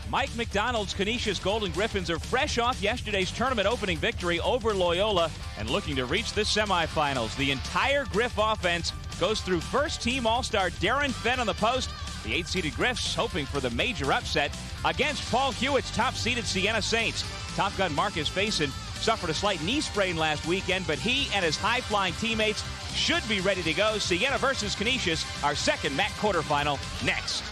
Mike McDonald's Canisius Golden Griffins are fresh off yesterday's tournament opening victory over Loyola and looking to reach the semifinals. The entire Griff offense goes through first-team All-Star Darren Fenn on the post. The 8-seeded Griffs hoping for the major upset against Paul Hewitt's top-seeded Siena Saints. Top gun Marcus Faison suffered a slight knee sprain last weekend, but he and his high-flying teammates should be ready to go. Siena versus Canisius, our second MAAC quarterfinal, next.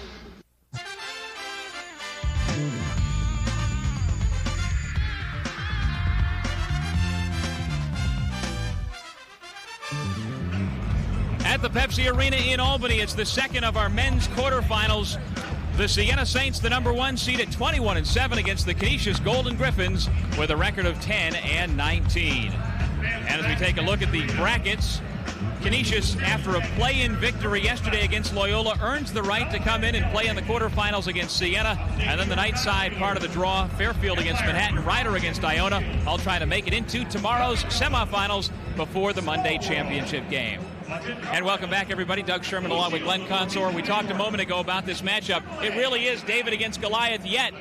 At the Pepsi Arena in Albany, it's the second of our men's quarterfinals. The Siena Saints, the number 1 seed at 21-7 against the Canisius Golden Griffins with a record of 10-19. And as we take a look at the brackets, Canisius, after a play-in victory yesterday against Loyola, earns the right to come in and play in the quarterfinals against Siena. And then the night side part of the draw, Fairfield against Manhattan, Ryder against Iona, all trying to make it into tomorrow's semifinals before the Monday championship game. And welcome back, everybody. Doug Sherman along with Glenn Consor. We talked a moment ago about this matchup. It really is David against Goliath, yet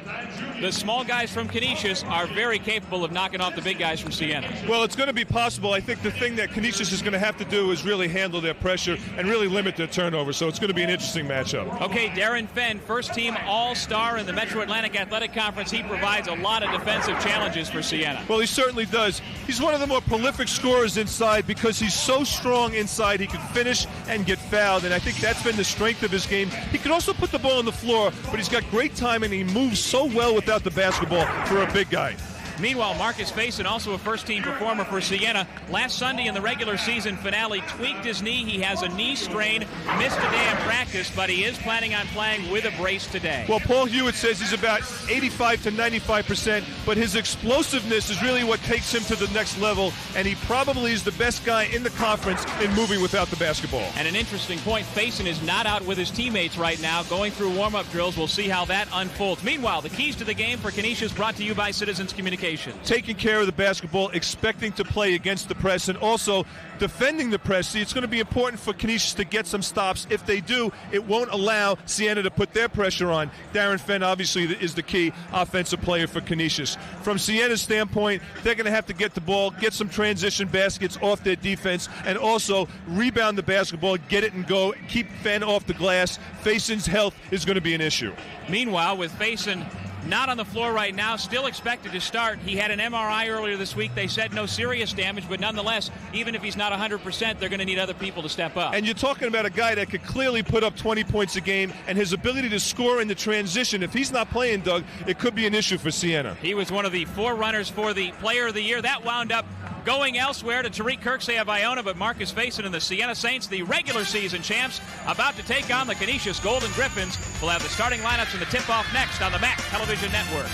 the small guys from Canisius are very capable of knocking off the big guys from Siena. Well, it's going to be possible. I think the thing that Canisius is going to have to do is really handle their pressure and really limit their turnover, so it's going to be an interesting matchup. Okay, Darren Fenn, first-team All-Star in the Metro Atlantic Athletic Conference. He provides a lot of defensive challenges for Siena. Well, he certainly does. He's one of the more prolific scorers inside because he's so strong inside. He can finish and get fouled, and I think that's been the strength of his game. He can also put the ball on the floor, but he's got great timing. He moves so well without the basketball for a big guy. Meanwhile, Marcus Faison, also a first-team performer for Siena, last Sunday in the regular season finale, tweaked his knee. He has a knee strain, missed a day of practice, but he is planning on playing with a brace today. Well, Paul Hewitt says he's about 85 to 95%, but his explosiveness is really what takes him to the next level, and he probably is the best guy in the conference in moving without the basketball. And an interesting point, Faison is not out with his teammates right now, going through warm-up drills. We'll see how that unfolds. Meanwhile, the keys to the game for Canisius brought to you by Citizens Communications. Taking care of the basketball, expecting to play against the press, and also defending the press. See, it's going to be important for Canisius to get some stops. If they do, it won't allow Siena to put their pressure on. Darren Fenn obviously is the key offensive player for Canisius. From Siena's standpoint, they're going to have to get the ball, get some transition baskets off their defense, and also rebound the basketball, get it and go, keep Fenn off the glass. Faison's health is going to be an issue. Meanwhile, with Faison not on the floor right now, still expected to start. He had an MRI earlier this week. They said no serious damage, but nonetheless, even if he's not 100%, they're going to need other people to step up. And you're talking about a guy that could clearly put up 20 points a game, and his ability to score in the transition, if he's not playing, Doug, it could be an issue for Siena. He was one of the forerunners for the Player of the Year. That wound up going elsewhere to Tariq Kirksey of Iona, but Marcus Faison and the Siena Saints, the regular season champs, about to take on the Canisius Golden Griffins. We'll have the starting lineups and the tip-off next on the MAAC Television Network.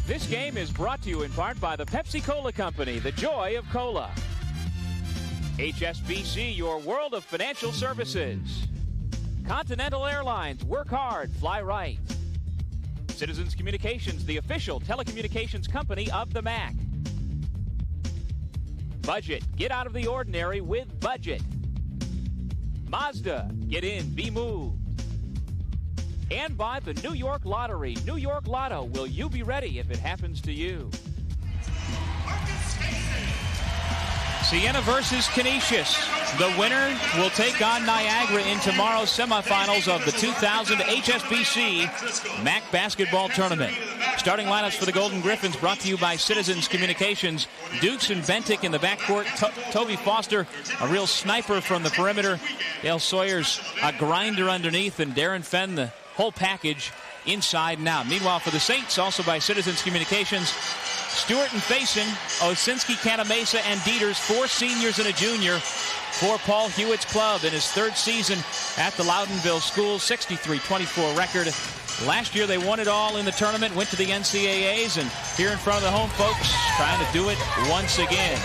This game is brought to you in part by the Pepsi-Cola Company, the joy of cola. HSBC, your world of financial services. Continental Airlines, work hard, fly right. Citizens Communications, the official telecommunications company of the MAAC. Budget, get out of the ordinary with budget. Mazda, get in, be moved. And by the New York Lottery. New York Lotto, will you be ready if it happens to you? Siena versus Canisius. The winner will take on Niagara in tomorrow's semifinals of the 2000 HSBC MAAC basketball tournament. Starting lineups for the Golden Griffins brought to you by Citizens Communications. Dukes and Bentic in the backcourt. Toby Foster, a real sniper from the perimeter. Dale Sawyer's a grinder underneath, and Darren Fenn, the whole package inside and out. Meanwhile, for the Saints, also by Citizens Communications, Stewart and Faison, Osinski, Canamesa, and Dieters, 4 seniors and a junior for Paul Hewitt's club in his 3rd season at the Loudonville School, 63-24 record. Last year they won it all in the tournament, went to the NCAAs, and here in front of the home folks, trying to do it once again.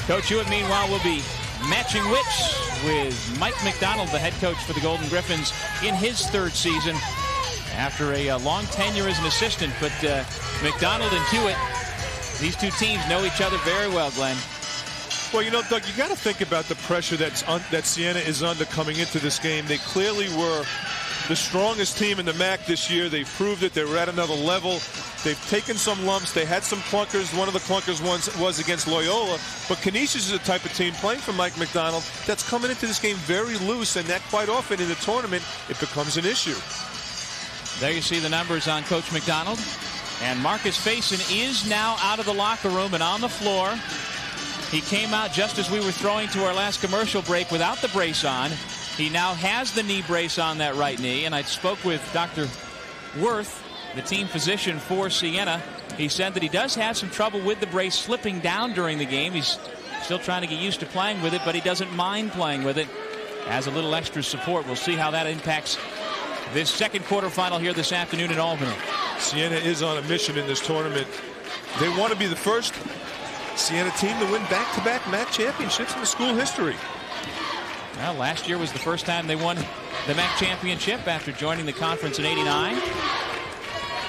Coach Hewitt, meanwhile, will be matching wits with Mike McDonald, the head coach for the Golden Griffins, in his 3rd season after a long tenure as an assistant. But McDonald and Hewitt, these two teams know each other very well, Glenn. Well, you know, Doug, you got to think about the pressure that Siena is under coming into this game. They clearly were the strongest team in the MAAC this year. They've proved it. They were at another level. They've taken some lumps. They had some clunkers. One of the clunkers was against Loyola. But Canisius is a type of team playing for Mike McDonald that's coming into this game very loose, and that quite often in the tournament, it becomes an issue. There you see the numbers on Coach McDonald. And Marcus Faison is now out of the locker room and on the floor. He came out just as we were throwing to our last commercial break without the brace on. He now has the knee brace on that right knee, and I spoke with Dr. Worth, the team physician for Siena. He said that he does have some trouble with the brace slipping down during the game. He's still trying to get used to playing with it, but he doesn't mind playing with it as a little extra support. We'll see how that impacts this second quarterfinal here this afternoon in Albany. Siena is on a mission in this tournament. They want to be the first Siena team to win back-to-back MAAC championships in the school history. Well, last year was the first time they won the MAAC championship after joining the conference in '89.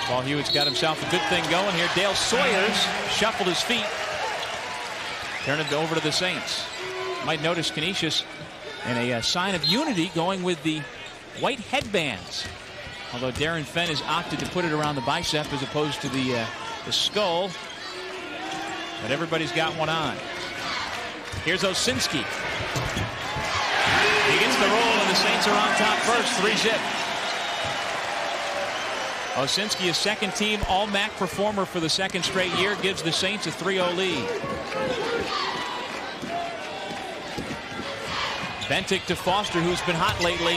Paul Hewitt's got himself a good thing going here. Dale Sawyers shuffled his feet. Turn it over to the Saints. Might notice Canisius in a sign of unity going with the white headbands. Although Darren Fenn has opted to put it around the bicep as opposed to the skull. But everybody's got one on. Here's Osinski. He gets the roll, and the Saints are on top first, 3-zip. Osinski, a second-team All-MAAC performer for the second straight year, gives the Saints a 3-0 lead. Bentic to Foster, who's been hot lately.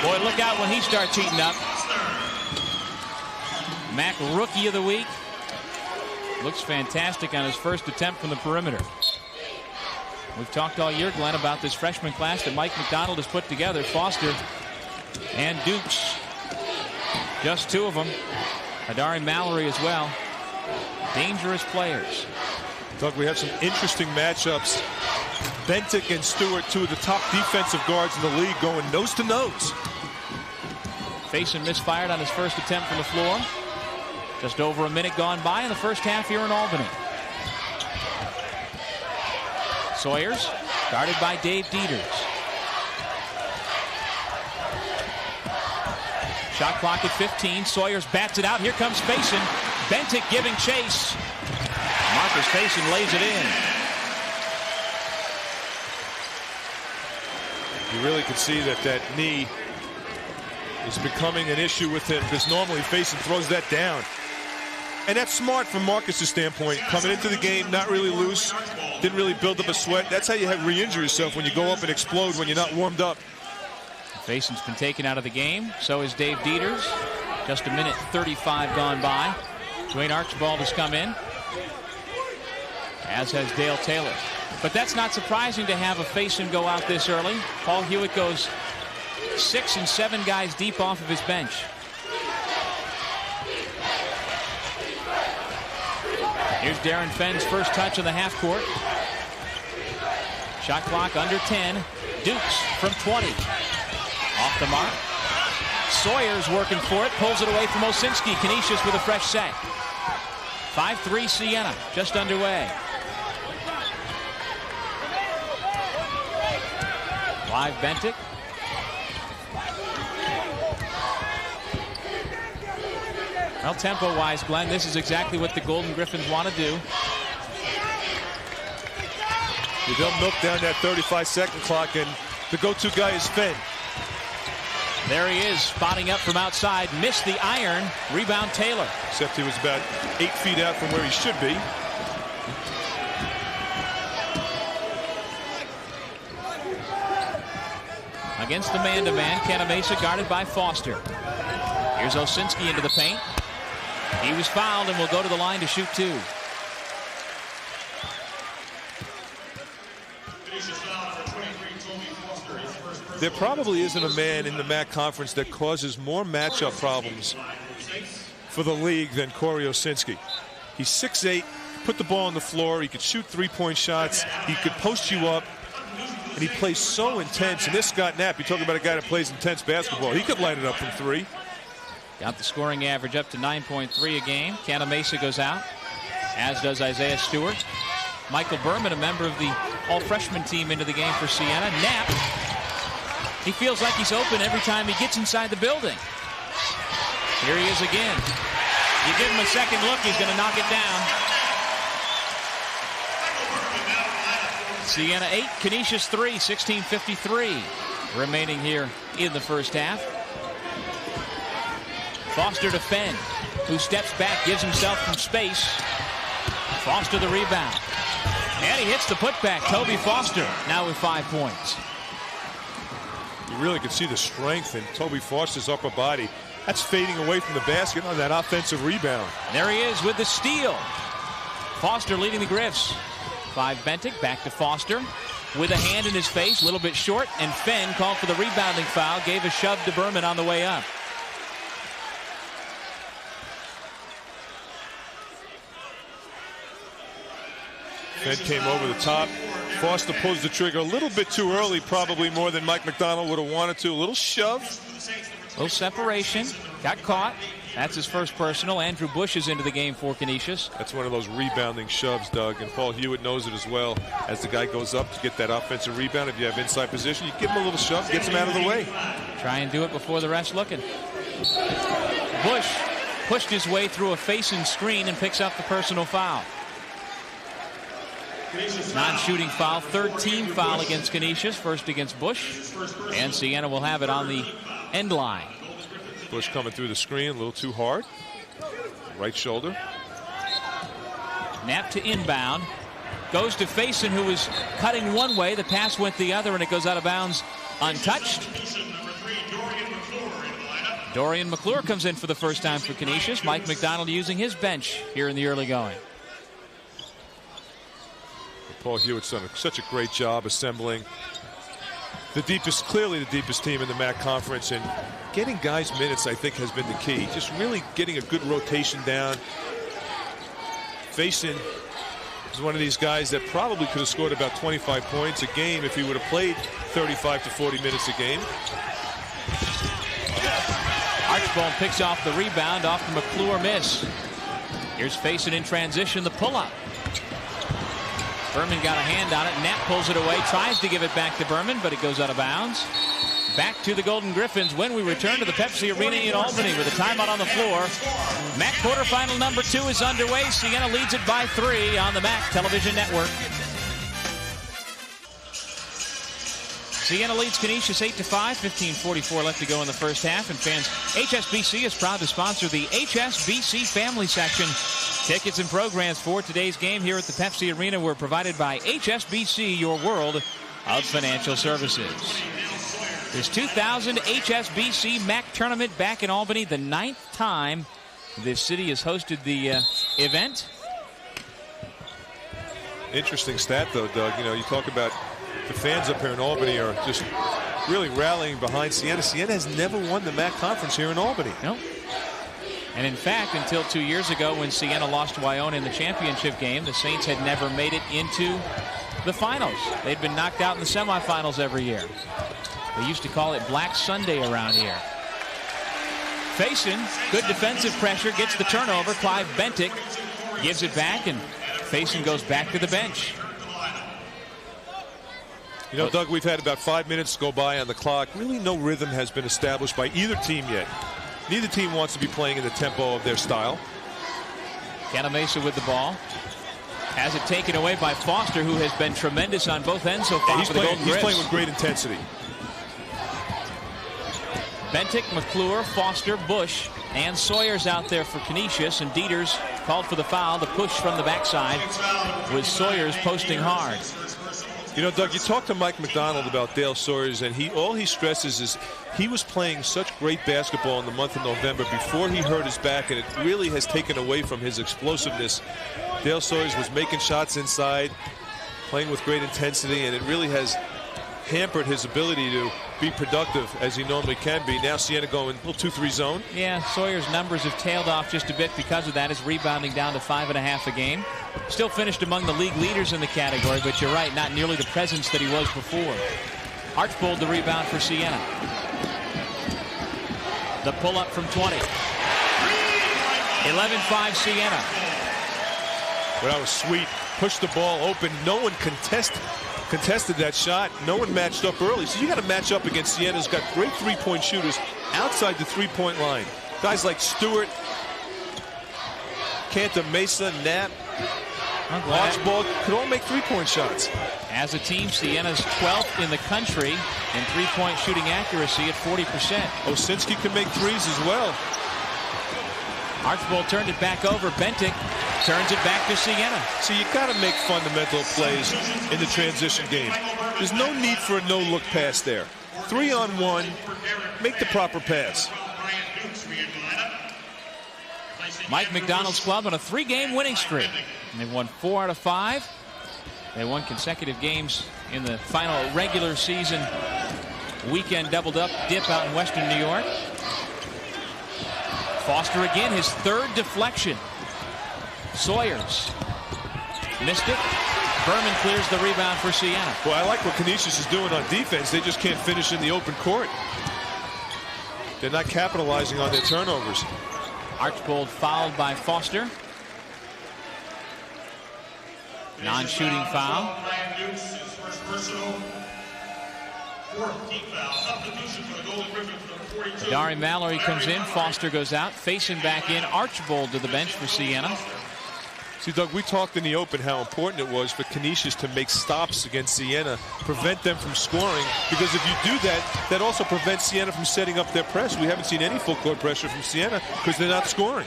Boy, look out when he starts heating up. MAAC Rookie of the Week. Looks fantastic on his first attempt from the perimeter. We've talked all year, Glenn, about this freshman class that Mike McDonald has put together. Foster and Dukes. Just two of them. Adari Mallory as well. Dangerous players. Doug, we have some interesting matchups. Bentic and Stewart, two of the top defensive guards in the league, going nose to nose. Faison misfired on his first attempt from the floor. Just over a minute gone by in the first half here in Albany. Sawyers, guarded by Dave Dieters. Shot clock at 15. Sawyers bats it out. Here comes Faison. Bentic giving chase. Marcus Faison lays it in. You really can see that knee is becoming an issue with him, because normally Faison throws that down. And that's smart from Marcus's standpoint. Coming into the game, not really loose, didn't really build up a sweat. That's how you re-injure yourself, when you go up and explode when you're not warmed up. Faison's been taken out of the game. So is Dave Dieters. Just a minute 35 gone by. Dwayne Archibald has come in, as has Dale Taylor. But that's not surprising to have a Faison go out this early. Paul Hewitt goes 6 and 7 guys deep off of his bench. Here's Darren Fenn's first touch on the half court. Shot clock under 10. Dukes from 20. Off the mark. Sawyers working for it. Pulls it away from Osinski. Canisius with a fresh set. 5-3 Siena. Just underway. Live Bentic. Well, tempo-wise, Glenn, this is exactly what the Golden Griffins want to do. You don't milk down that 35-second clock, and the go-to guy is Fenn. There he is, spotting up from outside. Missed the iron. Rebound Taylor. Except he was about 8 feet out from where he should be. Against the man-to-man, Canisius guarded by Foster. Here's Osinski into the paint. He was fouled and will go to the line to shoot two. There probably isn't a man in the MAAC conference that causes more matchup problems for the league than Corey Osinski. He's 6'8", put the ball on the floor, he could shoot three-point shots, he could post you up, and he plays so intense. And this Scott Knapp, you talk about a guy that plays intense basketball, he could line it up from three. Got the scoring average up to 9.3 a game. Canisius goes out, as does Isaiah Stewart. Michael Berman, a member of the all-freshman team, into the game for Siena. Knapp He feels like he's open every time he gets inside the building. Here he is again. You give him a second look, he's going to knock it down. Siena 8, Canisius 3, 16:53 remaining here in the first half. Foster to Fenn, who steps back, gives himself some space. Foster the rebound. And he hits the putback. Toby Foster now with 5 points. You really can see the strength in Toby Foster's upper body. That's fading away from the basket on that offensive rebound. And there he is with the steal. Foster leading the Griffs. 5 Bentic, back to Foster with a hand in his face, a little bit short, and Fenn called for the rebounding foul, gave a shove to Berman on the way up. Fenn came over the top. Foster pulls the trigger a little bit too early, probably more than Mike McDonald would have wanted to. A little shove. A little separation. Got caught. That's his first personal. Andrew Bush is into the game for Canisius. That's one of those rebounding shoves, Doug, and Paul Hewitt knows it as well. As the guy goes up to get that offensive rebound, if you have inside position, you give him a little shove, gets him out of the way. Try and do it before the rest looking. Bush pushed his way through a facing screen and picks up the personal foul. Non-shooting foul, third team foul against Canisius, first against Bush, and Siena will have it on the end line. Bush coming through the screen a little too hard. Right shoulder. Knapp to inbound. Goes to Faison, who was cutting one way. The pass went the other, and it goes out of bounds untouched. Dorian McClure comes in for the first time for Canisius. Mike McDonald using his bench here in the early going. Paul Hewitt's done such a great job assembling the deepest, clearly the deepest team in the MAAC conference, and getting guys minutes, I think, has been the key. Just really getting a good rotation down. Faison is one of these guys that probably could have scored about 25 points a game if he would have played 35 to 40 minutes a game. Archibald picks off the rebound off the McClure miss. Here's Faison in transition, the pull-up. Berman got a hand on it. Knapp pulls it away, tries to give it back to Berman, but it goes out of bounds. Back to the Golden Griffins when we return to the Pepsi Arena in Albany with a timeout on the floor. MAAC quarterfinal number 2 is underway. Siena leads it by 3 on the MAAC television network. Siena leads Canisius 8-5, 15:44 left to go in the first half. And fans, HSBC is proud to sponsor the HSBC Family Section. Tickets and programs for today's game here at the Pepsi Arena were provided by HSBC, your world of financial services. This 2000 HSBC MAAC tournament back in Albany, the 9th time this city has hosted the event. Interesting stat, though, Doug. You know, you talk about the fans up here in Albany are just really rallying behind Siena. Siena has never won the MAAC conference here in Albany. Nope. And in fact, until 2 years ago when Siena lost to Iona in the championship game, the Saints had never made it into the finals. They'd been knocked out in the semifinals every year. They used to call it Black Sunday around here. Faison, good defensive pressure, gets the turnover. Clive Bentic gives it back, and Faison goes back to the bench. You know, Doug, we've had about 5 minutes go by on the clock. Really no rhythm has been established by either team yet. Neither team wants to be playing in the tempo of their style. Canisius with the ball. Has it taken away by Foster, who has been tremendous on both ends so far for the Golden Griffs. He's playing with great intensity. Bentic, McClure, Foster, Bush, and Sawyer's out there for Canisius, and Dieters called for the foul. The push from the backside with Sawyer's posting hard. You know, Doug, you talked to Mike McDonald about Dale Sawyers, and all he stresses is he was playing such great basketball in the month of November before he hurt his back, and it really has taken away from his explosiveness. Dale Sawyers was making shots inside, playing with great intensity, and it really has hampered his ability to be productive as he normally can be. Now Siena going a little 2-3 zone. Yeah, Sawyer's numbers have tailed off just a bit because of that. His rebounding down to 5.5 a game. Still finished among the league leaders in the category, but you're right, not nearly the presence that he was before. Archibald the rebound for Siena. The pull-up from 20. 11-5 Siena. Well, that was sweet. Pushed the ball open. No one contested that shot. No one matched up early. So you got to match up against Siena's got great three-point shooters outside the three-point line. Guys like Stewart, Cantor, Mesa, Knapp, Archibald could all make three-point shots. As a team, Siena's 12th in the country in three-point shooting accuracy at 40%. Osinski can make threes as well. Archibald turned it back over. Bentic turns it back to Siena. So you got to make fundamental plays in the transition game. There's no need for a no-look pass there. 3-on-1, make the proper pass. Mike McDonald's club on a 3-game winning streak. And they've won 4 out of 5. They won consecutive games in the final regular season weekend doubled up dip out in Western New York. Foster again, his third deflection. Sawyers missed it. Berman clears the rebound for Siena. Well, I like what Canisius is doing on defense. They just can't finish in the open court. They're not capitalizing on their turnovers. Archibald fouled by Foster. Non-shooting foul. Dari Mallory comes in. Foster goes out. Facing back in. Archibald to the bench for Siena. See, Doug, we talked in the open how important it was for Canisius to make stops against Siena, prevent them from scoring, because if you do that, that also prevents Siena from setting up their press. We haven't seen any full court pressure from Siena because they're not scoring.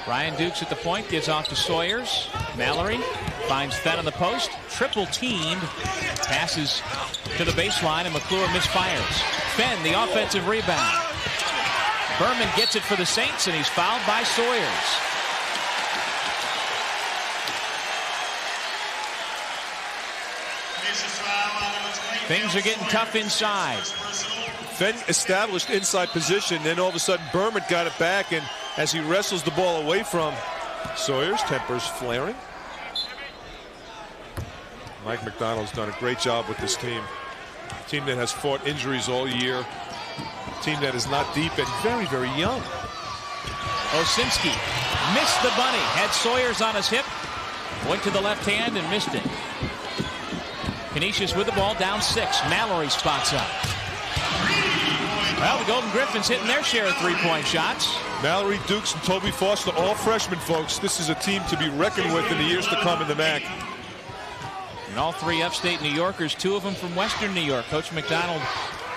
Ryan Dukes at the point, gives off to Sawyers. Mallory finds Fenn on the post. Triple teamed. Passes to the baseline, and McClure misfires. Fenn, the offensive rebound. Berman gets it for the Saints, and he's fouled by Sawyers. Things are getting tough inside. Fenn established inside position, then all of a sudden Berman got it back, and as he wrestles the ball away from Sawyers, tempers flaring. Mike McDonald's done a great job with this team. A team that has fought injuries all year. A team that is not deep and very, very young. Osinski missed the bunny. Had Sawyers on his hip. Went to the left hand and missed it. Canisius with the ball, down 6. Mallory spots up. Well, the Golden Griffins hitting their share of three-point shots. Mallory, Dukes, and Toby Foster, all freshmen, folks. This is a team to be reckoned with in the years to come in the MAAC. And all 3 upstate New Yorkers, 2 of them from Western New York. Coach McDonald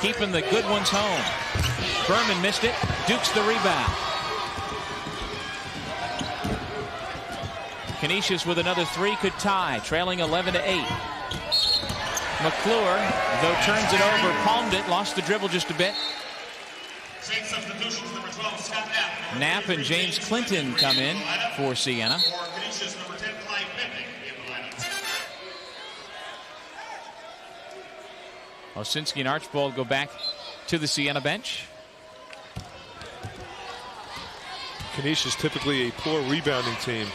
keeping the good ones home. Berman missed it. Dukes the rebound. Canisius with another 3 could tie, trailing 11-8. McClure, though, turns it over, palmed it, lost the dribble just a bit. Knapp and James Clinton come in for Siena. Osinski and Archibald go back to the Siena bench. Canisius, typically a poor rebounding team,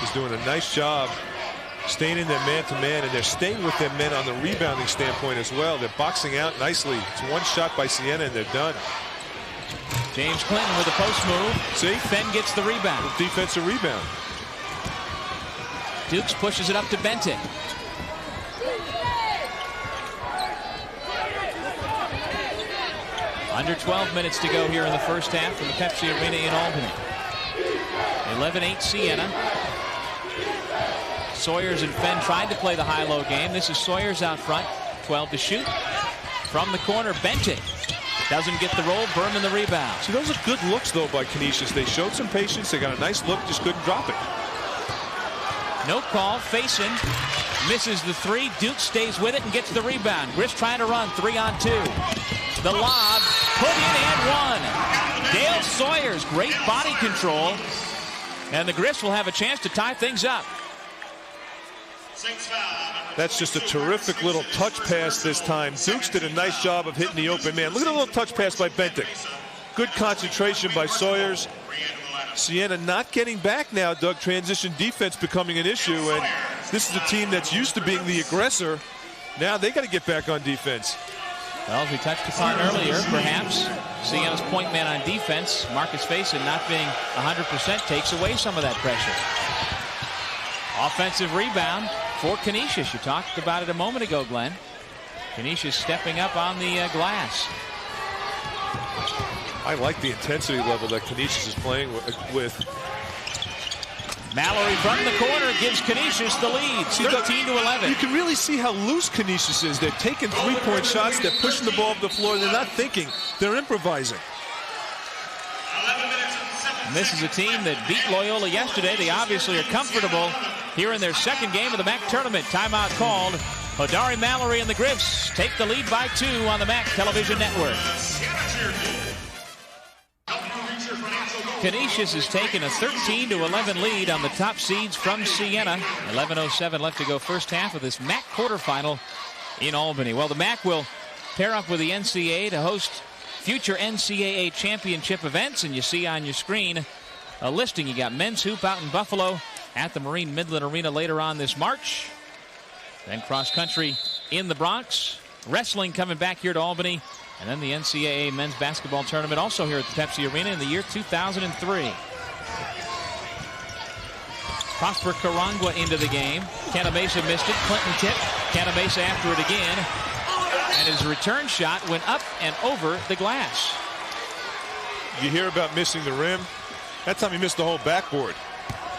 is doing a nice job staying in their man-to-man, and they're staying with their men on the rebounding standpoint as well. They're boxing out nicely. It's one shot by Siena, and they're done. James Clinton with a post move. See? Fenn gets the rebound. Defensive rebound. Dukes pushes it up to Bentic. Under 12 minutes to go here in the first half from the Pepsi Arena in Albany. 11-8 Siena. Sawyers and Fenn tried to play the high-low game. This is Sawyers out front, 12 to shoot. From the corner, Bentic doesn't get the roll. Berman the rebound. See, those are good looks, though, by Canisius. They showed some patience. They got a nice look, just couldn't drop it. No call. Facing. Misses the 3. Duke stays with it and gets the rebound. Griff trying to run. 3-on-2. The lob. Put in and 1. Dale Sawyers. Great body control. And the Griffs will have a chance to tie things up. That's just a terrific little touch pass this time. Dukes did a nice job of hitting the open man. Look at the little touch pass by Bentic. Good concentration by Sawyers. Siena not getting back now, Doug. Transition defense becoming an issue, and this is a team that's used to being the aggressor. Now they got to get back on defense. Well, as we touched upon earlier, perhaps Siena's point man on defense, Marcus Faison, not being 100%, takes away some of that pressure. Offensive rebound for Canisius. You talked about it a moment ago, Glenn. Canisius stepping up on the glass. I like the intensity level that Canisius is playing with. Mallory from the corner gives Canisius the lead, 13-11. You can really see how loose Canisius is. They're taking three-point shots. They're pushing the ball up the floor. They're not thinking. They're improvising. And this is a team that beat Loyola yesterday. They obviously are comfortable here in their second game of the MAAC tournament. Timeout called. Hodari Mallory and the Griffs take the lead by 2 on the MAAC television network. Canisius has taken a 13-11 lead on the top seeds from Siena. 11:07 left to go first half of this MAAC quarterfinal in Albany. Well, the MAAC will pair up with the NCAA to host future NCAA championship events, and you see on your screen a listing. You got men's hoop out in Buffalo at the Marine Midland Arena later on this March. Then cross country in the Bronx. Wrestling coming back here to Albany. And then the NCAA men's basketball tournament also here at the Pepsi Arena in the year 2003. Prosper Karangwa into the game. Canisius missed it. Clinton tip. Canisius after it again. And his return shot went up and over the glass. You hear about missing the rim. That time he missed the whole backboard.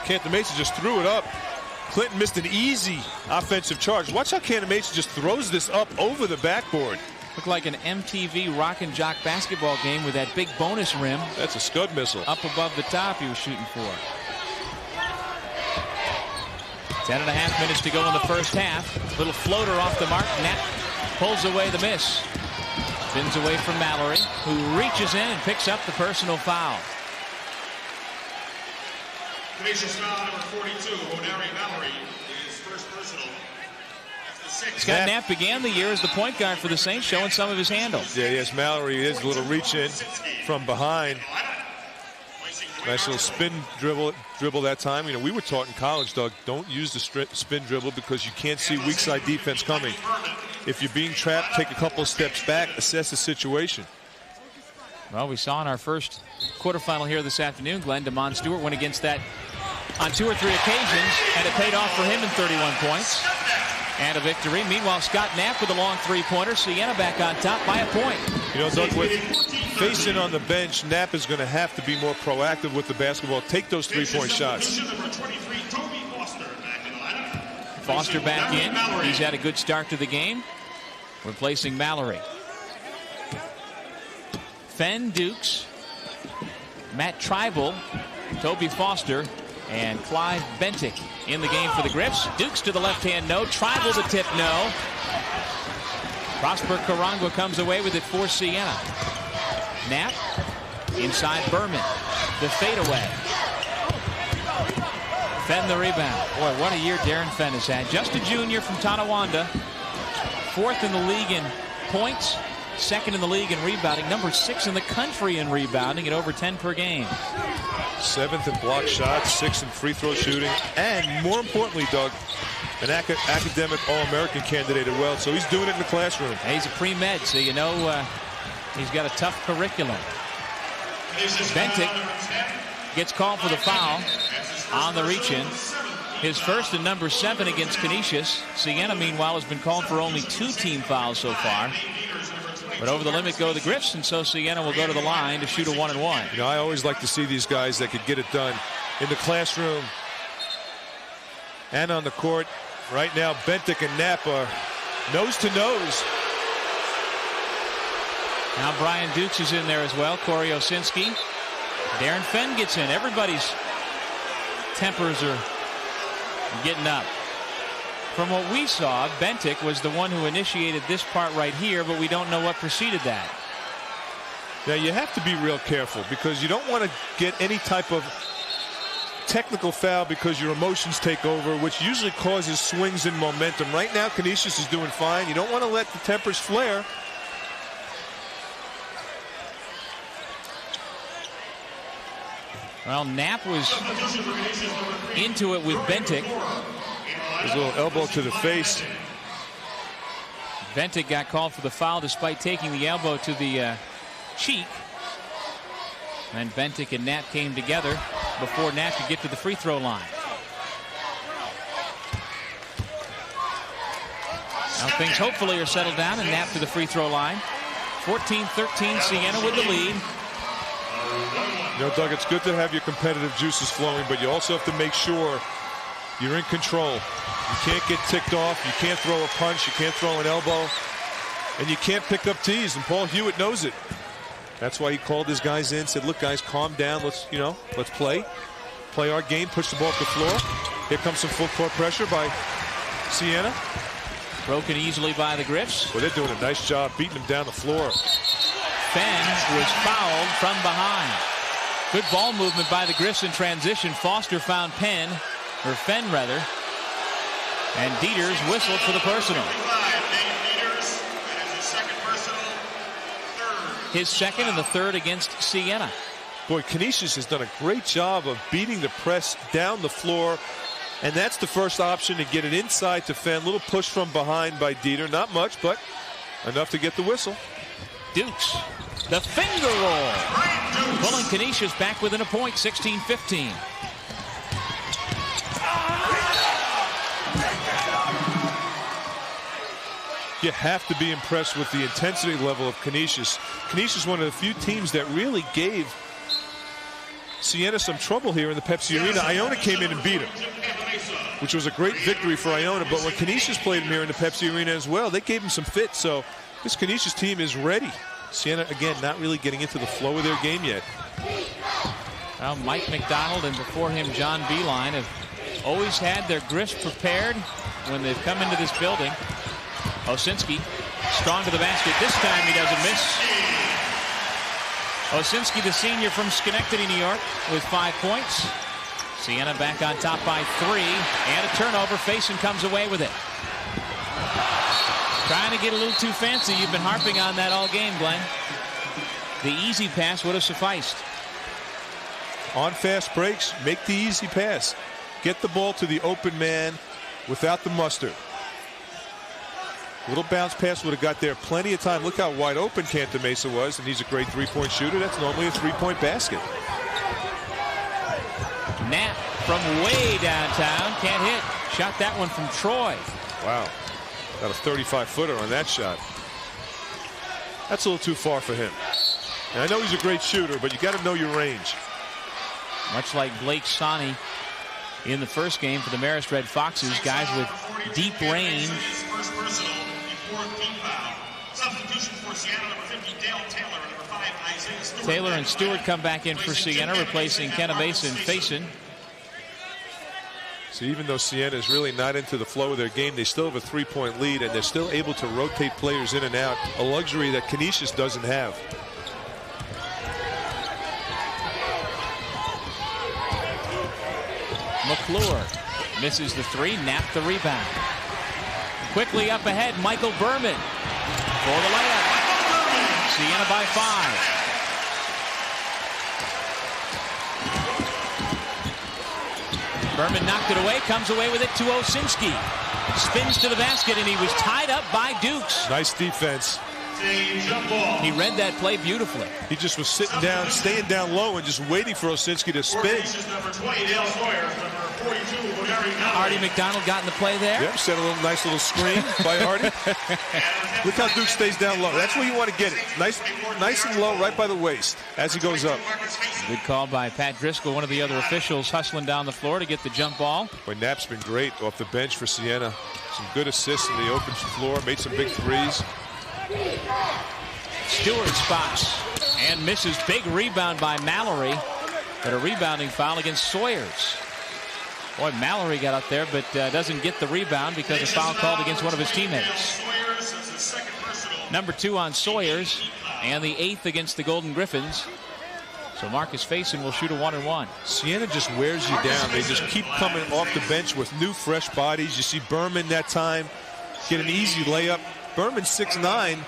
Canisius just threw it up. Clinton missed an easy offensive charge. Watch how Canisius just throws this up over the backboard. Looked like an MTV Rock and Jock basketball game with that big bonus rim. That's a Scud missile. Up above the top he was shooting for. 10.5 minutes to go in the first half. Little floater off the mark. Nat pulls away the miss. Spins away from Mallory, who reaches in and picks up the personal foul. Canisius foul number 42, Hodari Mallory, is first personal. Scott Knapp began the year as the point guard for the Saints, showing some of his handles. Yeah, yes, Mallory is a little reach in from behind. Nice little spin dribble that time. You know, we were taught in college, Doug, don't use the spin dribble because you can't see weak side defense coming. If you're being trapped, take a couple of steps back, assess the situation. Well, we saw in our first quarterfinal here this afternoon, Glenn, DeMond Stewart went against that on 2 or 3 occasions, and it paid off for him in 31 points. And a victory. Meanwhile, Scott Knapp with a long three-pointer. Siena back on top by a point. You know, Doug, with facing on the bench, Knapp is going to have to be more proactive with the basketball. Take those three-point shots. Foster back in. He's had a good start to the game, replacing Mallory. Fenn, Dukes, Matt Tribal, Toby Foster, and Clive Bentic in the game for the Griffs. Dukes to the left hand, no. Tribal to tip, no. Prosper Karangwa comes away with it for Siena. Knapp inside Berman. The fadeaway. Fenn the rebound. Boy, what a year Darren Fenn has had. Just a junior from Tonawanda. 4th in the league in points. 2nd in the league in rebounding. Number 6 in the country in rebounding at over 10 per game. 7th in block shots, 6th in free throw shooting, and more importantly, Doug, an academic All-American candidate as well, so he's doing it in the classroom. And he's a pre-med, so you know he's got a tough curriculum. Bentic gets called for the foul on the reach-in. His first and number 7 against Canisius. Siena, meanwhile, has been called for only 2 team fouls so far. But over the limit go the Griffs, and so Siena will go to the line to shoot a 1-and-1. You know, I always like to see these guys that could get it done in the classroom and on the court. Right now, Bentic and Knapp are nose to nose. Now Brian Dukes is in there as well. Corey Osinski. Darren Fenn gets in. Everybody's tempers are getting up. From what we saw, Bentic was the one who initiated this part right here, but we don't know what preceded that. Now, you have to be real careful because you don't want to get any type of technical foul because your emotions take over, which usually causes swings in momentum. Right now, Canisius is doing fine. You don't want to let the tempers flare. Well, Knapp was into it with Bentic. His little elbow to the face. Bentic got called for the foul despite taking the elbow to the cheek. And Bentic and Knapp came together before Knapp could get to the free throw line. Now things hopefully are settled down, and Knapp to the free throw line. 14-13, Siena with the lead. You know, Doug, it's good to have your competitive juices flowing, but you also have to make sure you're in control. You can't get ticked off. You can't throw a punch. You can't throw an elbow. And you can't pick up tees, and Paul Hewitt knows it. That's why he called his guys in, said, look, guys, calm down. Let's play. Play our game, push the ball up the floor. Here comes some full court pressure by Siena. Broken easily by the Griffs. Well, they're doing a nice job beating them down the floor. Fenn was fouled from behind. Good ball movement by the Griffs in transition. Foster found Fenn rather. And Dieters whistled for the personal. His second and the third against Siena. Boy, Canisius has done a great job of beating the press down the floor. And that's the first option, to get it inside to Fenn. Little push from behind by Dieter. Not much, but enough to get the whistle. Dukes, the finger roll. Pulling Canisius back within a point, 16-15. You have to be impressed with the intensity level of Canisius. Canisius, one of the few teams that really gave Siena some trouble here in the Pepsi Arena. Iona came in and beat him, which was a great victory for Iona. But when Canisius played him here in the Pepsi Arena as well, they gave him some fit. So this Canisius team is ready. Siena, again, not really getting into the flow of their game yet. Well, Mike McDonald and before him John Beeline have always had their Griffs prepared when they've come into this building. Osinski strong to the basket. This time he doesn't miss. Osinski, the senior from Schenectady, New York, with 5 points. Siena back on top by 3. And a turnover. Faison comes away with it. Trying to get a little too fancy. You've been harping on that all game, Glenn. The easy pass would have sufficed. On fast breaks, make the easy pass. Get the ball to the open man without the mustard. Little bounce pass would have got there plenty of time. Look how wide open Cantor Mesa was, and he's a great three-point shooter. That's normally a three-point basket. Knapp from way downtown. Can't hit. Shot that one from Troy. Wow. Got a 35-footer on that shot. That's a little too far for him. And I know he's a great shooter, but you got to know your range. Much like Blake Sonny in the first game for the Marist Red Foxes, guys with deep range. Taylor and Stewart come back in for Siena, replacing Cantor Mesa and Faison. So even though Siena is really not into the flow of their game, they still have a three-point lead, and they're still able to rotate players in and out, a luxury that Canisius doesn't have. McClure misses the three. Knapp the rebound. Quickly up ahead, Michael Berman for the layup. Siena by 5. Berman knocked it away, comes away with it to Osinski. Spins to the basket, and he was tied up by Dukes. Nice defense. He read that play beautifully. He just was sitting down, staying down low, and just waiting for Osinski to spin. Artie McDonald got in the play there. Yep, set a nice little screen by Artie. Look how Duke stays down low. That's where you want to get it. Nice and low, right by the waist as he goes up. Good call by Pat Driscoll, one of the other officials, hustling down the floor to get the jump ball. Boy, Knapp's been great off the bench for Siena. Some good assists in the open floor, made some big threes. Stewart spots and misses. Big rebound by Mallory, but a rebounding foul against Sawyers. Boy, Mallory got up there, but doesn't get the rebound because a foul called against one of his teammates. Number 2 on Sawyers, and the 8th against the Golden Griffins. So Marcus Faison will shoot a 1-and-1. Siena just wears you down. They just keep coming off the bench with new, fresh bodies. You see Berman that time get an easy layup. Berman's 6'9",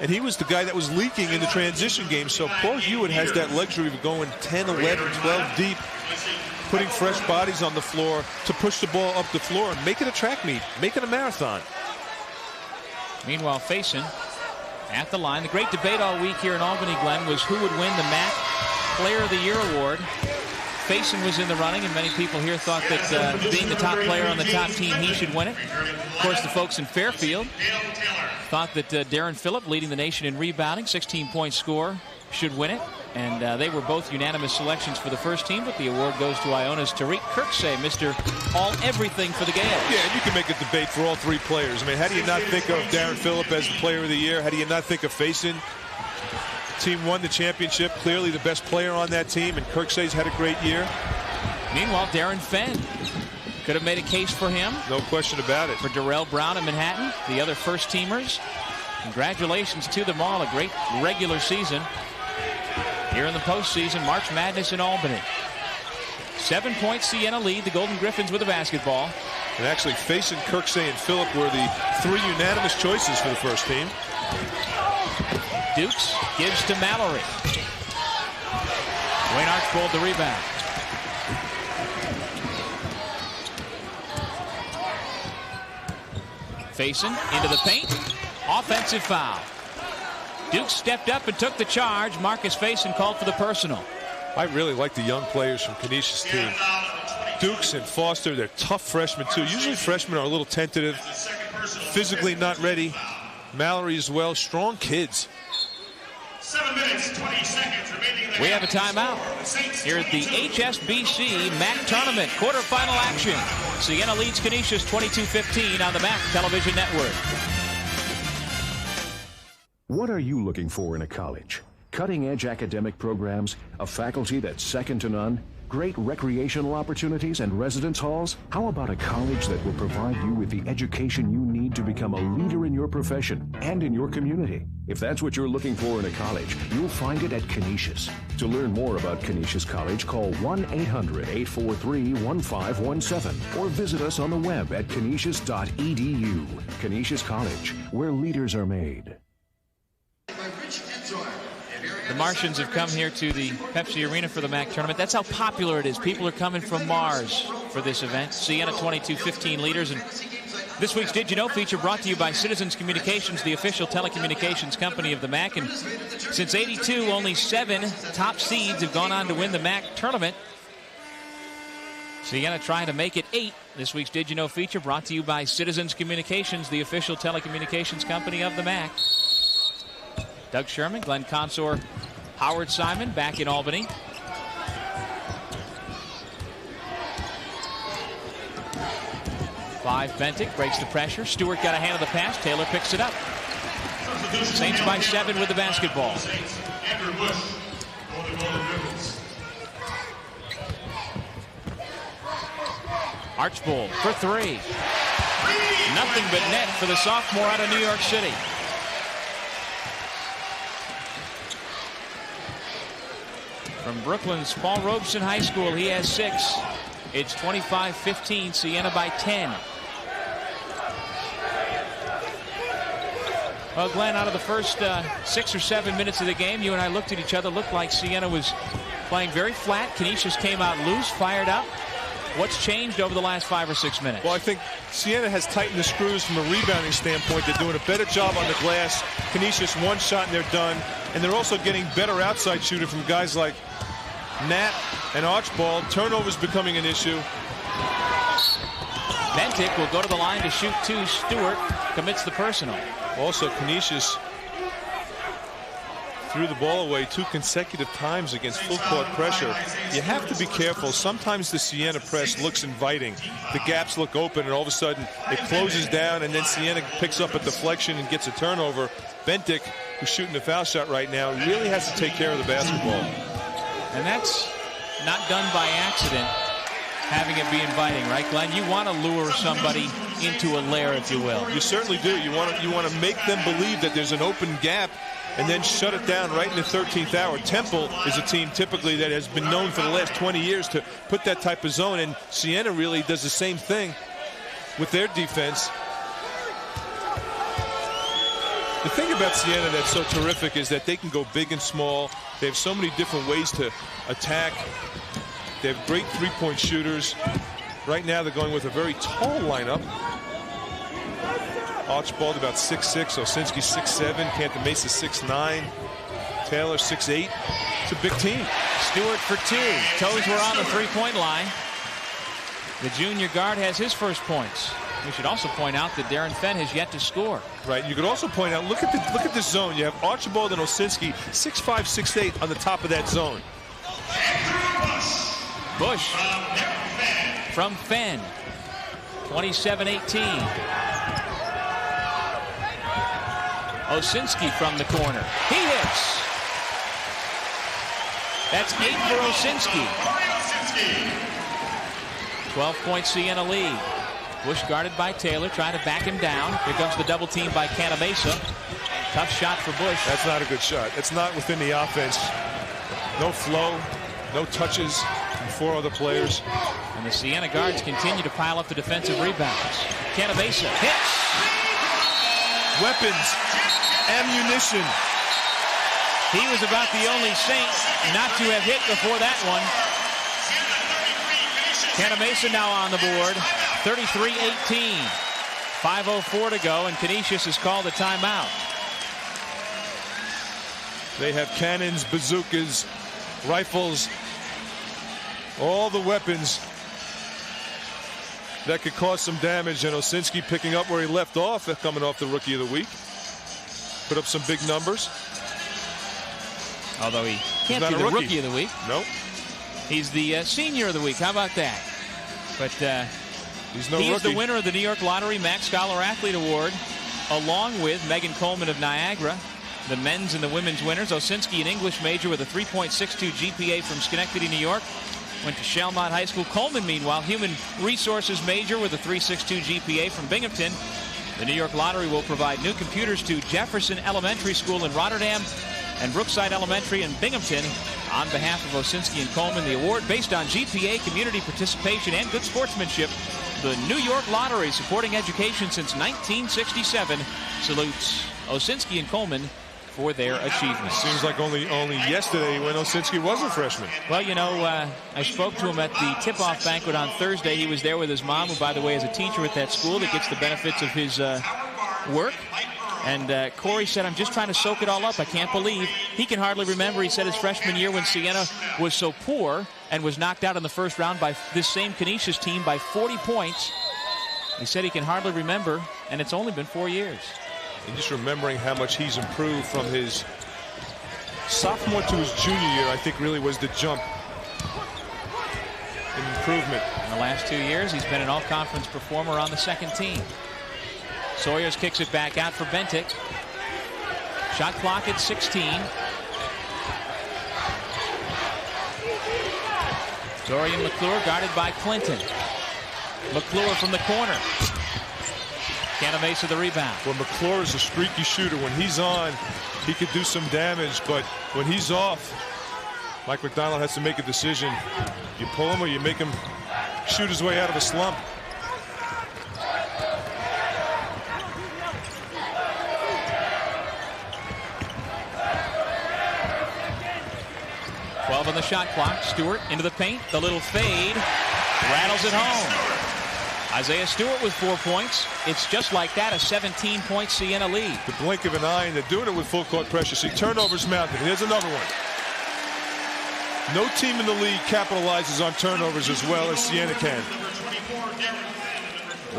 and he was the guy that was leaking in the transition game. So Paul Hewitt has that luxury of going 10, 11, 12 deep, putting fresh bodies on the floor to push the ball up the floor and make it a track meet, make it a marathon. Meanwhile, Faison at the line. The great debate all week here in Albany, Glenn, was who would win the MAAC Player of the Year award. Faison was in the running, and many people here thought that being the top player on the top team, he should win it. Of course, the folks in Fairfield thought that Darren Phillip, leading the nation in rebounding, 16-point score, should win it. And they were both unanimous selections for the first team, but the award goes to Iona's Tariq Kirksey, Mr. All-Everything for the Gales. Yeah, and you can make a debate for all three players. I mean, how do you not think of Darren Phillip as the player of the year? How do you not think of Faison? Team won the championship, clearly the best player on that team, and Kirksey's had a great year. Meanwhile, Darren Fenn could have made a case for him. No question about it. For Darrell Brown in Manhattan, the other first-teamers. Congratulations to them all. A great regular season. Here in the postseason, March Madness in Albany. 7-point Siena lead, the Golden Griffins with the basketball. And actually, Faison, Kirksey, and Phillip were the three unanimous choices for the first team. Dukes gives to Mallory. Wayne Archbold the rebound. Faison into the paint. Offensive foul. Dukes stepped up and took the charge. Marcus Faison called for the personal. I really like the young players from Canisius' team. Dukes and Foster, they're tough freshmen too. Usually freshmen are a little tentative, physically not ready. Mallory as well, strong kids. 7 minutes, 20 seconds remaining. We have a timeout here at the HSBC MAAC Tournament quarterfinal action. Siena leads Canisius 22-15 on the MAAC Television Network. What are you looking for in a college? Cutting-edge academic programs, a faculty that's second to none, great recreational opportunities and residence halls? How about a college that will provide you with the education you need to become a leader in your profession and in your community? If that's what you're looking for in a college, you'll find it at Canisius. To learn more about Canisius College, call 1-800-843-1517 or visit us on the web at canisius.edu. Canisius College, where leaders are made. The Martians have come here to the Pepsi Arena for the MAAC tournament. That's how popular it is. People are coming from Mars for this event. Siena 22-15 leaders. And this week's Did You Know feature brought to you by Citizens Communications, the official telecommunications company of the MAAC. And since '82, only 7 top seeds have gone on to win the MAAC tournament. Siena trying to make it 8. This week's Did You Know feature brought to you by Citizens Communications, the official telecommunications company of the MAAC. Doug Sherman, Glenn Consor, Howard Simon back in Albany. Clive Bentic breaks the pressure. Stewart got a hand on the pass. Taylor picks it up. Saints by 7 with the basketball. Andrew Bush, Golden Griffins. Archbold for 3. Nothing but net for the sophomore out of New York City. From Brooklyn's Paul Robeson High School, he has 6. It's 25-15, Siena by 10. Well, Glenn, out of the first 6 or 7 minutes of the game, you and I looked at each other, looked like Siena was playing very flat. Canisius came out loose, fired up. What's changed over the last 5 or 6 minutes? Well, I think Siena has tightened the screws from a rebounding standpoint. They're doing a better job on the glass. Canisius, one shot and they're done. And they're also getting better outside shooter from guys like Nat and Archbold. Turnovers becoming an issue. Bentic will go to the line to shoot 2. Stewart commits the personal. Also, Canisius threw the ball away 2 consecutive times against full court pressure. You have to be careful. Sometimes the Siena press looks inviting. The gaps look open, and all of a sudden it closes down, and then Siena picks up a deflection and gets a turnover. Bentic, who's shooting the foul shot right now, really has to take care of the basketball. And that's not done by accident, having it be inviting, right, Glenn? You want to lure somebody into a lair, if you will. You certainly do. You want to make them believe that there's an open gap and then shut it down right in the 13th hour. Temple is a team typically that has been known for the last 20 years to put that type of zone, and Siena really does the same thing with their defense. The thing about Siena that's so terrific is that they can go big and small. They have so many different ways to attack. They have great three-point shooters. Right now they're going with a very tall lineup. Archbold about 6'6", Osinski 6'7", Cantamesa 6'9", Taylor 6'8". It's a big team. Stewart for 2. Toes were on the three-point line. The junior guard has his first points. We should also point out that Darren Fenn has yet to score. Right. You could also point out, look at this zone. You have Archibald and Osinski, 6'5", 6'8", on the top of that zone. Bush from Fenn, 27-18. Osinski from the corner. He hits. That's 8 for Osinski. 12-point Siena lead. Bush guarded by Taylor, trying to back him down. Here comes the double team by Canisius. Tough shot for Bush. That's not a good shot. It's not within the offense. No flow, no touches from 4 other players. And the Siena guards continue to pile up the defensive rebounds. Canisius hits. Weapons, ammunition. He was about the only Saint not to have hit before that one. Canisius now on the board. 33-18. 5:04 to go, and Canisius has called a timeout. They have cannons, bazookas, rifles, all the weapons that could cause some damage. And Osinski picking up where he left off, coming off the Rookie of the Week. Put up some big numbers. Although he can't be the Rookie of the Week. Nope. He's the Senior of the Week. How about that? But he's no he rookie. is the winner of the New York Lottery MAAC Scholar Athlete Award, along with Megan Coleman of Niagara. The men's and the women's winners. Osinski, an English major with a 3.62 GPA from Schenectady, New York. Went to Shelmont High School. Coleman, meanwhile, human resources major with a 3.62 GPA from Binghamton. The New York Lottery will provide new computers to Jefferson Elementary School in Rotterdam and Brookside Elementary in Binghamton. On behalf of Osinski and Coleman, the award based on GPA, community participation, and good sportsmanship. The New York Lottery, supporting education since 1967, salutes Osinski and Coleman for their achievements. Seems like only yesterday when Osinski was a freshman. Well, you know, I spoke to him at the tip-off banquet on Thursday. He was there with his mom, who, by the way, is a teacher at that school that gets the benefits of his work. And Corey said, I'm just trying to soak it all up. I can't believe he can hardly remember. He said his freshman year when Siena was so poor and was knocked out in the first round by this same Canisius team by 40 points. He said he can hardly remember, and it's only been 4 years. And just remembering how much he's improved from his sophomore to his junior year, I think really was the jump in improvement. In the last 2 years, he's been an all-conference performer on the second team. Sawyers kicks it back out for Bentic. Shot clock at 16. Dorian McClure guarded by Clinton. McClure from the corner. Canisius the rebound. Well, McClure is a streaky shooter. When he's on, he could do some damage, but when he's off, Mike McDonald has to make a decision. You pull him or you make him shoot his way out of a slump. On the shot clock. Stewart into the paint. The little fade rattles it home. Isaiah Stewart with 4 points. It's just like that, a 17-point Siena lead. The blink of an eye, and they're doing it with full court pressure. See, turnovers mounting. Here's another one. No team in the league capitalizes on turnovers as well as Siena can.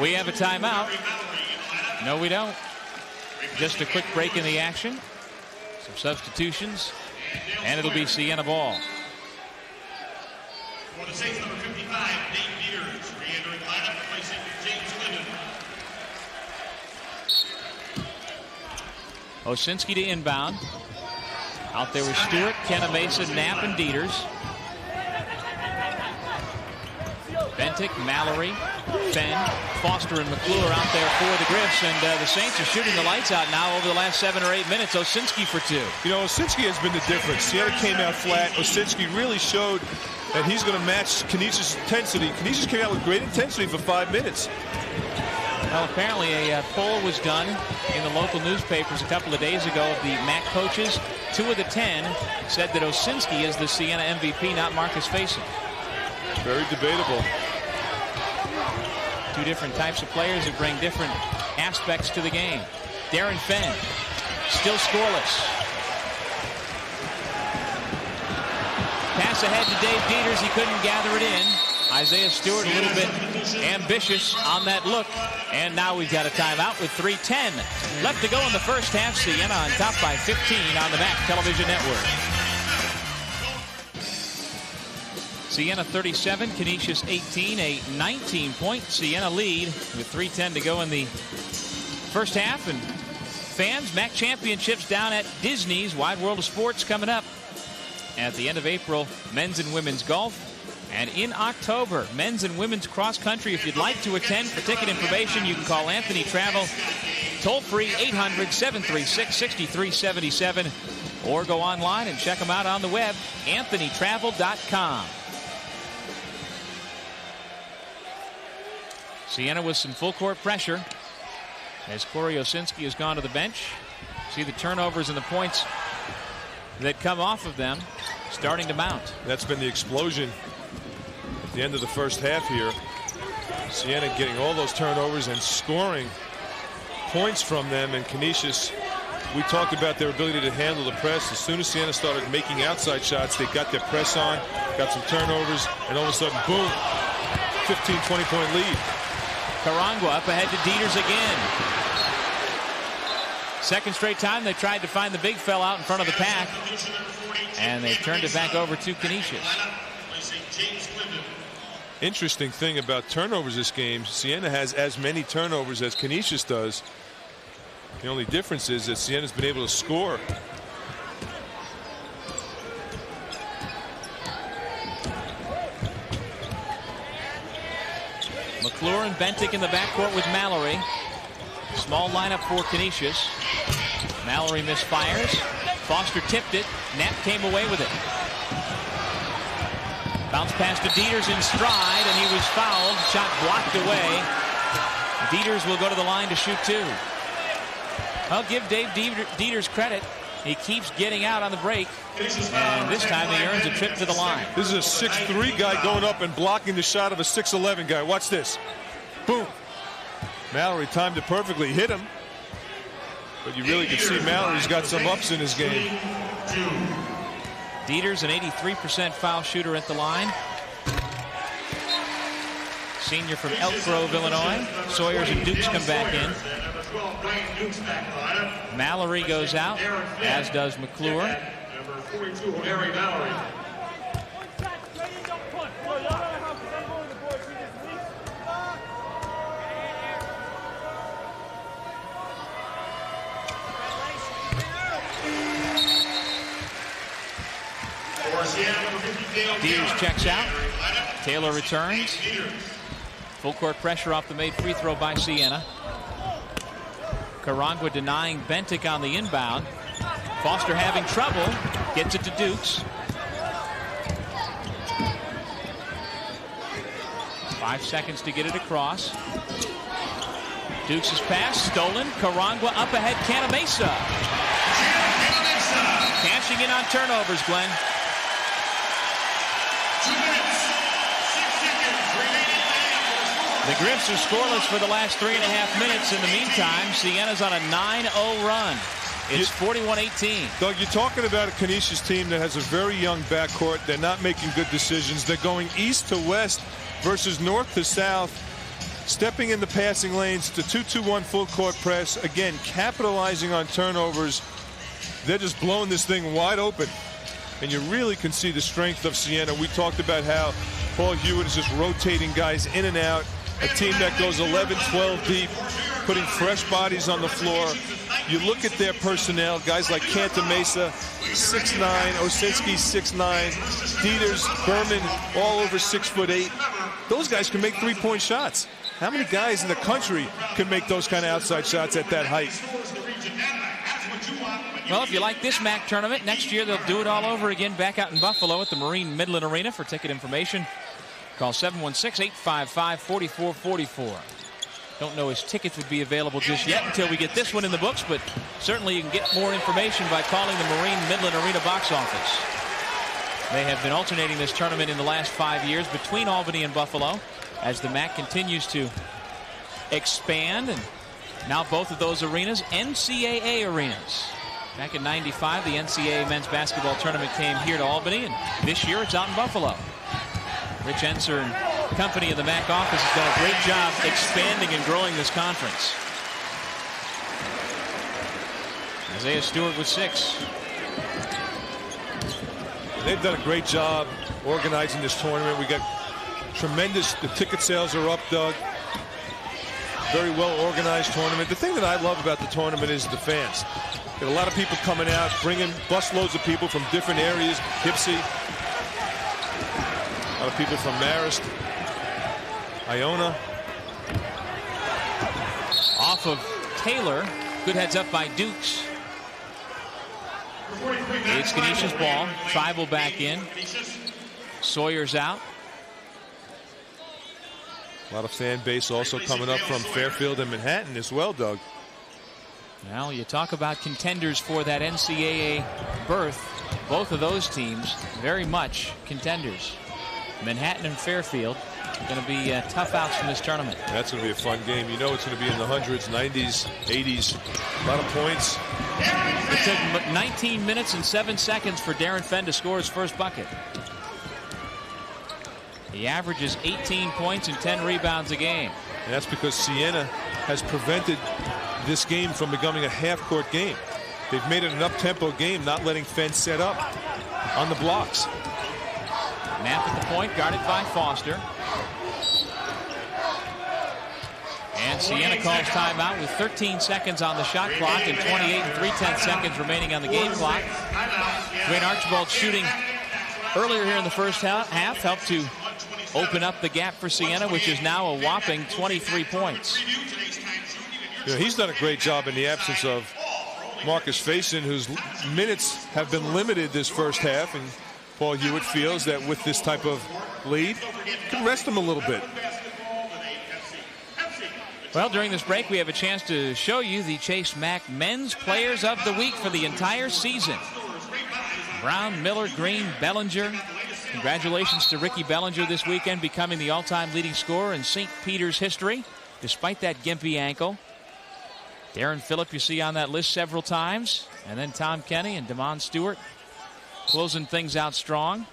We have a timeout. No, we don't. Just a quick break in the action. Some substitutions. And it'll be Siena ball. For the Saints, number 55, Nate Peters, re-entering lineup, replacing James Linden. Osinski to inbound. Out there with Stewart, Canisius, Knapp, and Dieters. Bentic, Mallory, Fenn, Foster, and McClure out there for the Griffs. And the Saints are shooting the lights out now over the last 7 or 8 minutes. Osinski for 2. You know, Osinski has been the difference. Siena came out flat. Osinski really showed that he's going to match Canisius' intensity. Canisius came out with great intensity for 5 minutes. Well, apparently a poll was done in the local newspapers a couple of days ago of the MAAC coaches. 2 of the 10 said that Osinski is the Siena MVP, not Marcus Faison. Very debatable. 2 different types of players that bring different aspects to the game. Darren Fenn, still scoreless. Pass pass ahead to Dave Dieters. He couldn't gather it in. Isaiah Stewart a little bit ambitious on that look. And now we've got a timeout with 3:10 left to go in the first half. Siena on top by 15 on the MAAC television network. Siena 37, Canisius 18, a 19-point Siena lead with 3:10 to go in the first half. And fans, MAAC championships down at Disney's Wide World of Sports coming up at the end of April. Men's and women's golf. And in October, men's and women's cross country. If you'd like to attend, for ticket information, you can call Anthony Travel, toll free 800-736-6377, or go online and check them out on the web, anthonytravel.com. Siena with some full court pressure as Corey Osinski has gone to the bench. See the turnovers and the points that come off of them starting to mount. That's been the explosion at the end of the first half here. Siena getting all those turnovers and scoring points from them. And Canisius, we talked about their ability to handle the press. As soon as Siena started making outside shots, they got their press on, got some turnovers, and all of a sudden, boom, 15, 20-point lead. Karangwa up ahead to Dieters again. Second straight time they tried to find the big fella out in front of the pack, and they've turned it back over to Canisius. Interesting thing about turnovers this game, Siena has as many turnovers as Canisius does. The only difference is that Siena's been able to score. McClure and Bentic in the backcourt with Mallory. Small lineup for Canisius. Mallory misfires. Foster tipped it. Knapp came away with it. Bounce pass to Dieters in stride, and he was fouled. Shot blocked away. Dieters will go to the line to shoot two. I'll give Dave Dieters credit. He keeps getting out on the break, and this time he earns a trip to the line. This is a 6'3" guy going up and blocking the shot of a 6'11" guy. Watch this. Boom. Mallory timed it perfectly, hit him. But you really can see Mallory's got some ups in his game. Dieters, an 83% foul shooter at the line. Senior from Elk Grove, Illinois. Sawyers and Dukes come back in. Mallory goes out, as does McClure. Number 42, Mallory. Dieters checks out. Taylor returns. Full court pressure off the made free throw by Siena. Karangwa denying Bentic on the inbound. Foster having trouble. Gets it to Dukes. 5 seconds to get it across. Dukes' pass stolen. Karangwa up ahead. Canisius. Cashing in on turnovers, Glenn. 2 minutes, 6 seconds remaining. The Griffs are scoreless for the last 3.5 minutes. In the meantime, Siena's on a 9-0 run. It's 41-18. Doug, you're talking about a Canisius team that has a very young backcourt. They're not making good decisions. They're going east to west versus north to south. Stepping in the passing lanes to 2-2-1 full court press. Again, capitalizing on turnovers. They're just blowing this thing wide open. And you really can see the strength of Siena. We talked about how Paul Hewitt is just rotating guys in and out. A team that goes 11, 12 deep, putting fresh bodies on the floor. You look at their personnel, guys like Canisius, 6'9", Osinski 6'9", Dieters, Berman, all over 6'8". Those guys can make three-point shots. How many guys in the country can make those kind of outside shots at that height? Well, if you like this MAAC tournament, next year they'll do it all over again back out in Buffalo at the Marine Midland Arena. For ticket information, call 716-855-4444. Don't know his tickets would be available just yet until we get this one in the books, but certainly you can get more information by calling the Marine Midland Arena box office. They have been alternating this tournament in the last 5 years between Albany and Buffalo as the MAAC continues to expand, and now both of those arenas, NCAA arenas. Back in '95, the NCAA men's basketball tournament came here to Albany, and this year it's out in Buffalo. Rich Enser and company in the MAAC office has done a great job expanding and growing this conference. Isaiah Stewart with 6. They've done a great job organizing this tournament. We got tremendous, the ticket sales are up, Doug. Very well organized tournament. The thing that I love about the tournament is the fans. Got a lot of people coming out, bringing busloads of people from different areas. Poughkeepsie, a lot of people from Marist, Iona. Off of Taylor. Good heads up by Dukes. It's Canisius ball. Tribal back in. Sawyer's out. A lot of fan base also coming up from Fairfield and Manhattan as well, Doug. Well, you talk about contenders for that NCAA berth. Both of those teams very much contenders. Manhattan and Fairfield are going to be tough outs from this tournament. That's going to be a fun game. You know it's going to be in the hundreds, 90s, 80s. A lot of points. It took 19 minutes and 7 seconds for Darren Fenn to score his first bucket. He averages 18 points and 10 rebounds a game. And that's because Siena has prevented this game from becoming a half-court game. They've made it an up-tempo game, not letting Fenn set up on the blocks. Knapp at the point, guarded by Foster. And Siena calls timeout with 13 seconds on the shot clock and 28 3/10 seconds remaining on the game clock. Dwayne Archibald shooting earlier here in the first half helped to open up the gap for Siena, which is now a whopping 23 points. Yeah, he's done a great job in the absence of Marcus Faison, whose minutes have been limited this first half, and Paul Hewitt feels that with this type of lead, can rest him a little bit. Well, during this break, we have a chance to show you the Chase MAAC Men's Players of the Week for the entire season. Brown, Miller, Green, Bellinger. Congratulations to Ricky Bellinger this weekend, becoming the all-time leading scorer in St. Peter's history, despite that gimpy ankle. Darren Phillip you see on that list several times. And then Tom Kenny and Damon Stewart closing things out strong.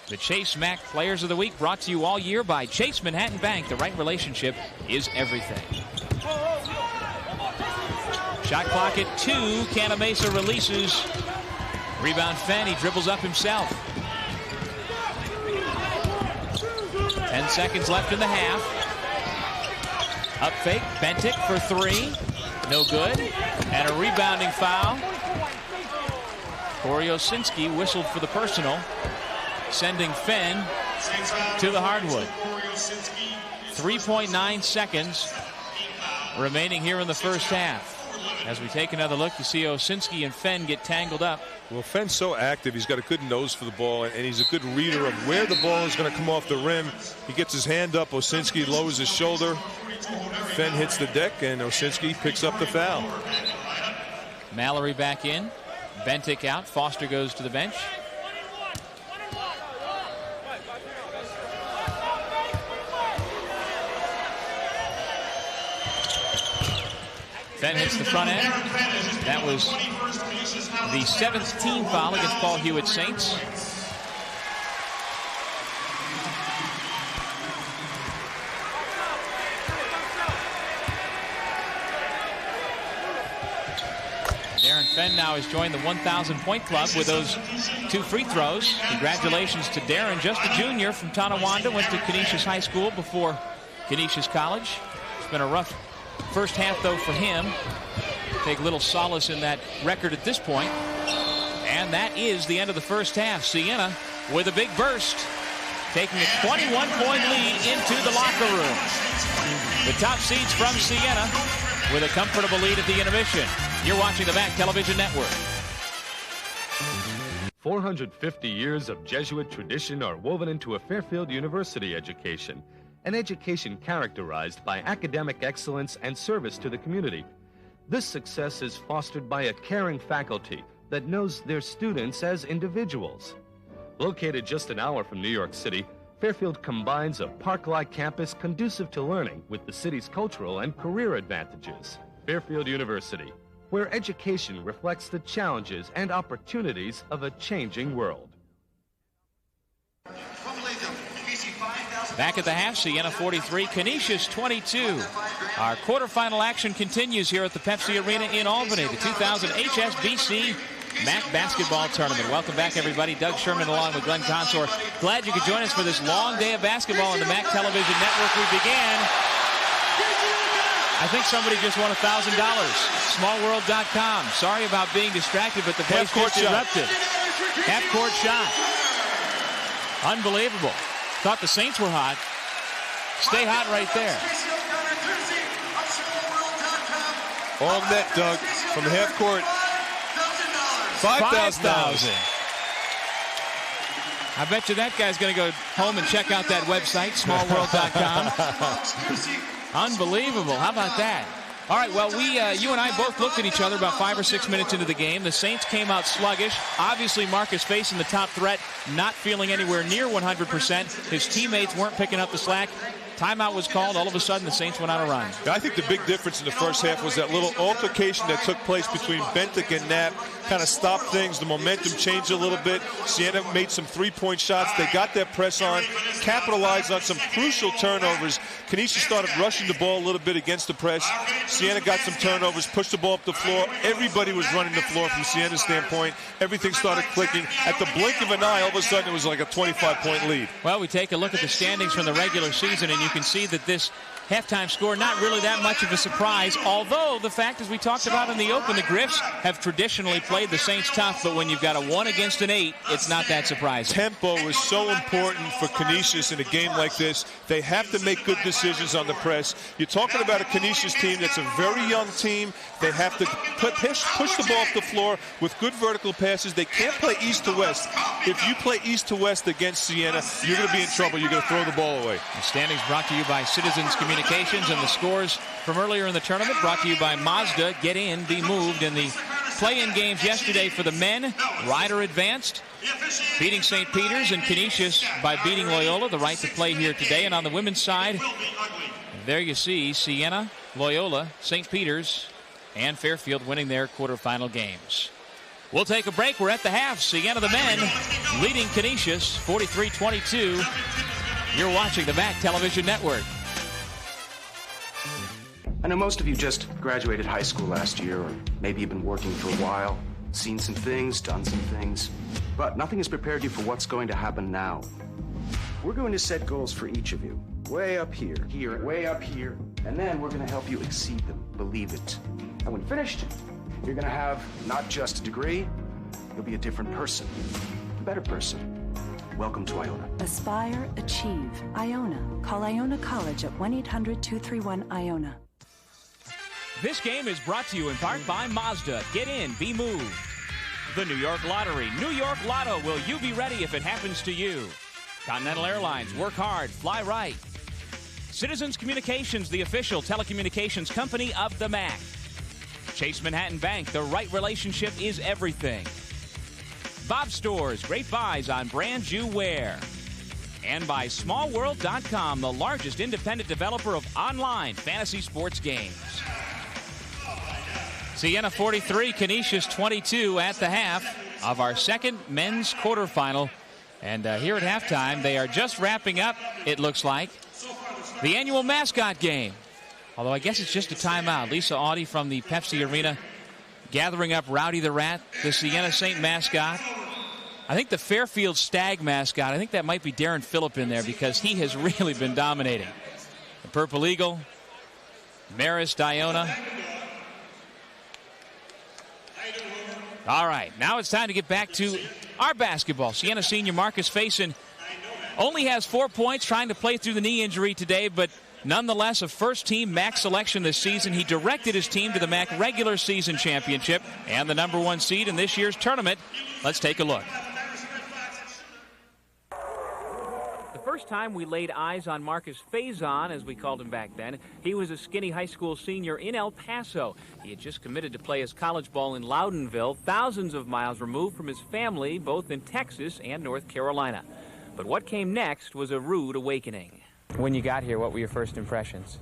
The Chase MAAC Players of the Week brought to you all year by Chase Manhattan Bank. The right relationship is everything. Shot clock at 2. Canamesa releases. Rebound Fenn. He dribbles up himself. 10 seconds left in the half. Up fake. Bentic for 3. No good. And a rebounding foul. Corey Osinski whistled for the personal, sending Fenn to the hardwood. 3.9 seconds remaining here in the first half. As we take another look, you see Osinski and Fenn get tangled up. Well, Fenn's so active. He's got a good nose for the ball, and he's a good reader of where the ball is going to come off the rim. He gets his hand up. Osinski lowers his shoulder. Fenn hits the deck, and Osinski picks up the foul. Mallory back in. Bentic out. Foster goes to the bench. Fenn hits the front end. That was the 7th team foul against Paul Hewitt Saints. Darren Fenn now has joined the 1,000-point club with those 2 free throws. Congratulations to Darren, just a junior from Tonawanda, went to Canisius High School before Canisius College. It's been a rough first half, though, for him. Take little solace in that record at this point. And that is the end of the first half. Siena with a big burst, taking a 21-point lead into the locker room. The top seeds from Siena with a comfortable lead at the intermission. You're watching the MAAC Television Network. 450 years of Jesuit tradition are woven into a Fairfield University education, an education characterized by academic excellence and service to the community. This success is fostered by a caring faculty that knows their students as individuals. Located just an hour from New York City, Fairfield combines a park-like campus conducive to learning with the city's cultural and career advantages. Fairfield University, where education reflects the challenges and opportunities of a changing world. Back at the half, Siena 43, Canisius 22. Our quarterfinal action continues here at the Pepsi Arena in Albany, the 2000 HSBC MAAC basketball tournament. Welcome back, everybody. Doug Sherman along with Glenn Consor. Glad you could join us for this long day of basketball on the MAAC television network. We began. I think somebody just won $1,000. Smallworld.com. Sorry about being distracted, but the place just erupted. Half-court shot. Unbelievable. Thought the Saints were hot. Stay hot right there. All net, Doug, from the half court. $5,000. I bet you that guy's going to go home and check out that website, smallworld.com. Unbelievable. How about that? All right, well, you and I both looked at each other about 5 or 6 minutes into the game. The Saints came out sluggish. Obviously, Marcus facing the top threat, not feeling anywhere near 100%. His teammates weren't picking up the slack. Timeout was called. All of a sudden, the Saints went on a run. I think the big difference in the first half was that little altercation that took place between Bentic and Knapp. Kind of stopped things. The momentum changed a little bit. Siena made some three-point shots. They got that press on, capitalized on some crucial turnovers. Canisius started rushing the ball a little bit against the press. Siena got some turnovers, pushed the ball up the floor. Everybody was running the floor from Siena's standpoint. Everything started clicking. At the blink of an eye, all of a sudden, it was like a 25-point lead. Well, we take a look at the standings from the regular season, and you can see that this halftime score, not really that much of a surprise, although the fact, as we talked about in the open, the Griffs have traditionally played the Saints tough, but when you've got a 1 against an 8, it's not that surprising. Tempo is so important for Canisius in a game like this. They have to make good decisions on the press. You're talking about a Canisius team that's a very young team. They have to push the ball up the floor with good vertical passes. They can't play east to west. If you play east to west against Siena, you're going to be in trouble. You're going to throw the ball away. The standings brought to you by Citizens Communications, and the scores from earlier in the tournament brought to you by Mazda. Get in, be moved. In the play-in games yesterday for the men, Ryder advanced, beating St. Peter's, and Canisius by beating Loyola, the right to play here today. And on the women's side, there you see Siena, Loyola, St. Peter's, and Fairfield winning their quarterfinal games. We'll take a break. We're at the half. Siena, the men, leading Canisius 43-22. You're watching the MAAC Television Network. I know most of you just graduated high school last year, or maybe you've been working for a while, seen some things, done some things, but nothing has prepared you for what's going to happen now. We're going to set goals for each of you, way up here, way up here, and then we're going to help you exceed them, believe it. And when finished, you're going to have not just a degree, you'll be a different person, a better person. Welcome to Iona. Aspire, achieve. Iona. Call Iona College at 1-800-231-IONA. This game is brought to you in part by Mazda. Get in, be moved. The New York Lottery. New York Lotto. Will you be ready if it happens to you? Continental Airlines. Work hard. Fly right. Citizens Communications, the official telecommunications company of the MAAC. Chase Manhattan Bank. The right relationship is everything. Bob Stores. Great buys on brand you wear. And by smallworld.com, the largest independent developer of online fantasy sports games. Siena 43, Canisius 22 at the half of our second men's quarterfinal. And here at halftime, they are just wrapping up, it looks like, the annual mascot game. Although I guess it's just a timeout. Lisa Audie from the Pepsi Arena gathering up Rowdy the Rat, the Siena Saint mascot. I think the Fairfield Stag mascot, I think that might be Darren Phillip in there because he has really been dominating. The Purple Eagle, Marist Iona. All right, now it's time to get back to our basketball. Siena senior Marcus Faison only has 4 points, trying to play through the knee injury today, but nonetheless a first-team MAAC selection this season. He directed his team to the MAAC regular season championship and the #1 seed in this year's tournament. Let's take a look. The first time we laid eyes on Marcus Faison, as we called him back then, he was a skinny high school senior in El Paso. He had just committed to play his college ball in Loudonville, thousands of miles removed from his family, both in Texas and North Carolina. But what came next was a rude awakening. When you got here, what were your first impressions?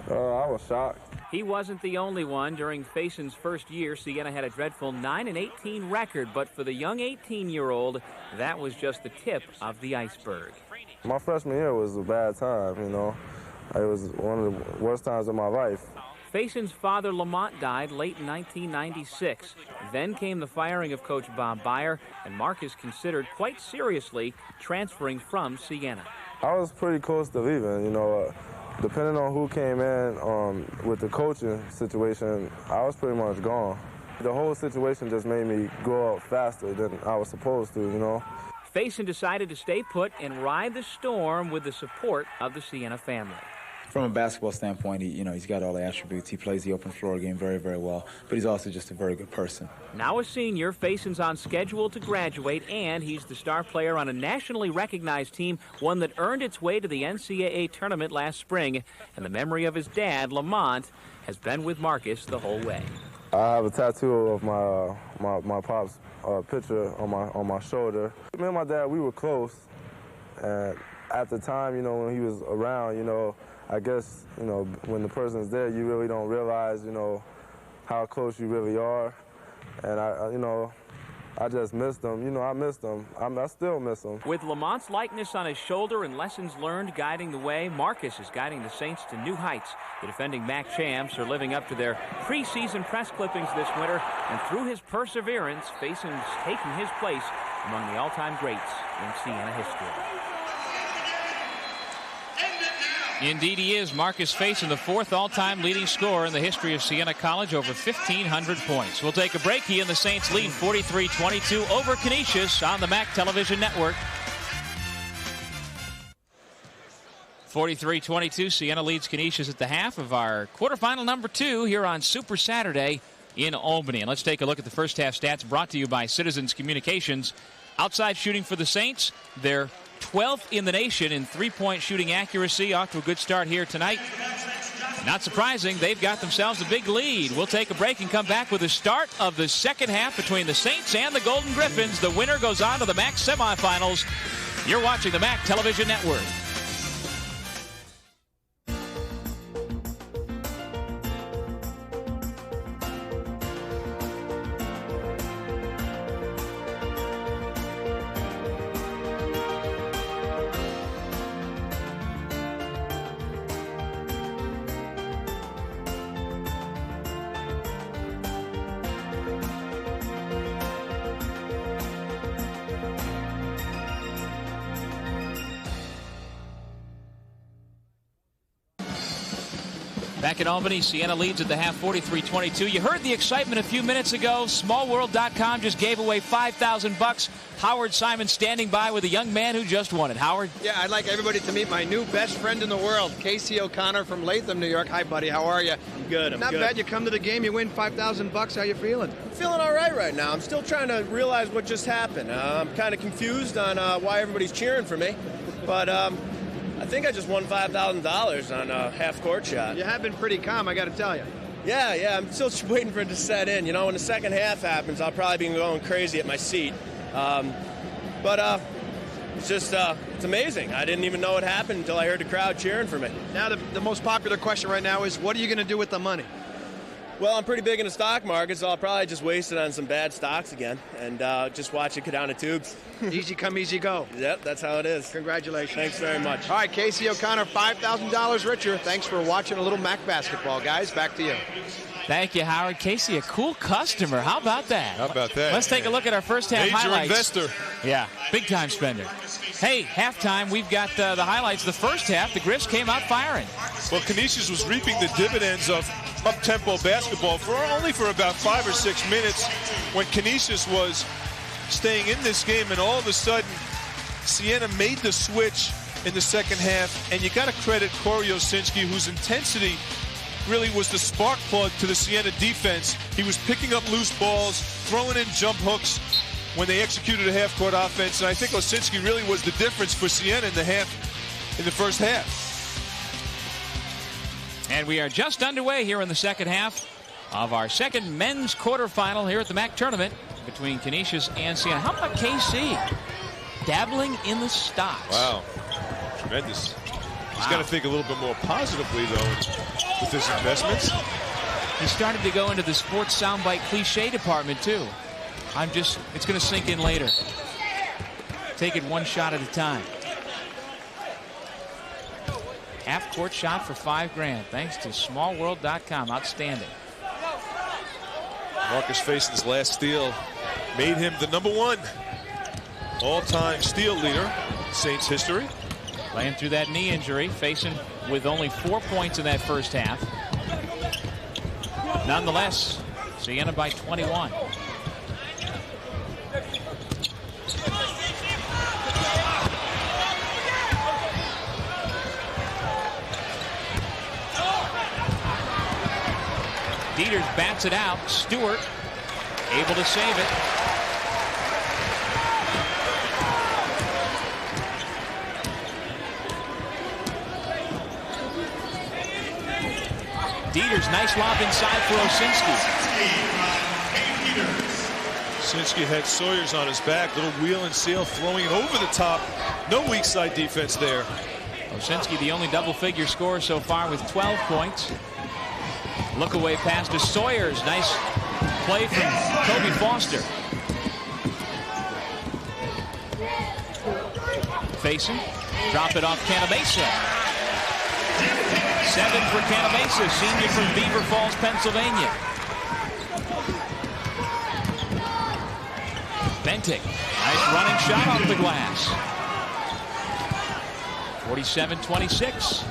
I was shocked. He wasn't the only one. During Faison's first year, Siena had a dreadful 9-18 record, but for the young 18-year-old, that was just the tip of the iceberg. My freshman year was a bad time, you know. It was one of the worst times of my life. Faison's father, Lamont, died late in 1996. Then came the firing of Coach Bob Beyer, and Marcus considered quite seriously transferring from Siena. I was pretty close to leaving, you know. Depending on who came in with the coaching situation, I was pretty much gone. The whole situation just made me grow up faster than I was supposed to, you know. Faison decided to stay put and ride the storm with the support of the Siena family. From a basketball standpoint, he's got all the attributes. He plays the open floor game very, very well, but he's also just a very good person. Now a senior, Faison's on schedule to graduate, and he's the star player on a nationally recognized team, one that earned its way to the NCAA tournament last spring. And the memory of his dad, Lamont, has been with Marcus the whole way. I have a tattoo of my pop's picture on my shoulder. Me and my dad, we were close, and at the time, you know, when he was around, you know, I guess, you know, when the person's there, you really don't realize, you know, how close you really are. And I just missed him. You know, I missed him. I still miss him. With Lamont's likeness on his shoulder and lessons learned guiding the way, Marcus is guiding the Saints to new heights. The defending MAAC champs are living up to their preseason press clippings this winter, and through his perseverance, Faison's taking his place among the all-time greats in Siena history. Indeed he is. Marcus Faison, the fourth all-time leading scorer in the history of Siena College, over 1,500 points. We'll take a break. He and the Saints lead 43-22 over Canisius on the MAAC Television Network. 43-22, Siena leads Canisius at the half of our quarterfinal number 2 here on Super Saturday in Albany. And let's take a look at the first half stats brought to you by Citizens Communications. Outside shooting for the Saints, they're 12th in the nation in three-point shooting accuracy. Off to a good start here tonight. Not surprising, they've got themselves a big lead. We'll take a break and come back with the start of the second half between the Saints and the Golden Griffins. The winner goes on to the MAAC semifinals. You're watching the MAAC Television Network. Back in Albany, Siena leads at the half 43-22. You heard the excitement a few minutes ago. Smallworld.com just gave away $5,000. Howard Simon standing by with a young man who just won it. Howard? Yeah, I'd like everybody to meet my new best friend in the world, Casey O'Connor from Latham, New York. Hi, buddy. How are you? I'm good. Not bad. You come to the game, you win $5,000. How you feeling? I'm feeling all right now. I'm still trying to realize what just happened. I'm kind of confused on why everybody's cheering for me. But I think I just won $5,000 on a half-court shot. You have been pretty calm, I got to tell you. Yeah, I'm still waiting for it to set in. You know, when the second half happens, I'll probably be going crazy at my seat. But it's just, it's amazing. I didn't even know it happened until I heard the crowd cheering for me. Now, the most popular question right now is, what are you going to do with the money? Well, I'm pretty big in the stock market, so I'll probably just waste it on some bad stocks again and just watch it go down the tubes. Easy come, easy go. Yep, that's how it is. Congratulations. Thanks very much. All right, Casey O'Connor, $5,000 richer. Thanks for watching a little MAAC basketball, guys. Back to you. Thank you, Howard. Casey, a cool customer. How about that? How about that? Let's take a look at our first half highlights. Major investor. Yeah, big-time spender. Hey, halftime, we've got the highlights. The first half, the Griffs came out firing. Well, Canisius was reaping the dividends of up-tempo basketball only for about 5 or 6 minutes when Canisius was staying in this game, and all of a sudden, Siena made the switch in the second half, and you got to credit Corey Osinski, whose intensity really was the spark plug to the Siena defense. He was picking up loose balls, throwing in jump hooks when they executed a half-court offense, and I think Osinski really was the difference for Siena in the first half. And we are just underway here in the second half of our second men's quarterfinal here at the MAAC tournament between Canisius and Siena. How about KC? Dabbling in the stocks. Wow. Tremendous. He's got to think a little bit more positively, though. with his investments. He started to go into the sports soundbite cliche department, too. It's going to sink in later. Take it one shot at a time. Half-court shot for $5,000, thanks to smallworld.com. Outstanding. Marcus Faison's last steal made him the #1 all-time steal leader in Saints history. Playing through that knee injury, Faison with only 4 points in that first half. Nonetheless, Siena by 21. Dieters bats it out. Stewart able to save it. Dieters, nice lob inside for Osinski. Osinski had Sawyers on his back. Little wheel and seal, throwing it over the top. No weak side defense there. Osinski, the only double-figure scorer so far with 12 points. Look away pass to Sawyers. Nice play from Kobe Foster. Faison, drop it off Canisius. 7 for Canisius, senior from Beaver Falls, Pennsylvania. Bentic, nice running shot off the glass. 47-26.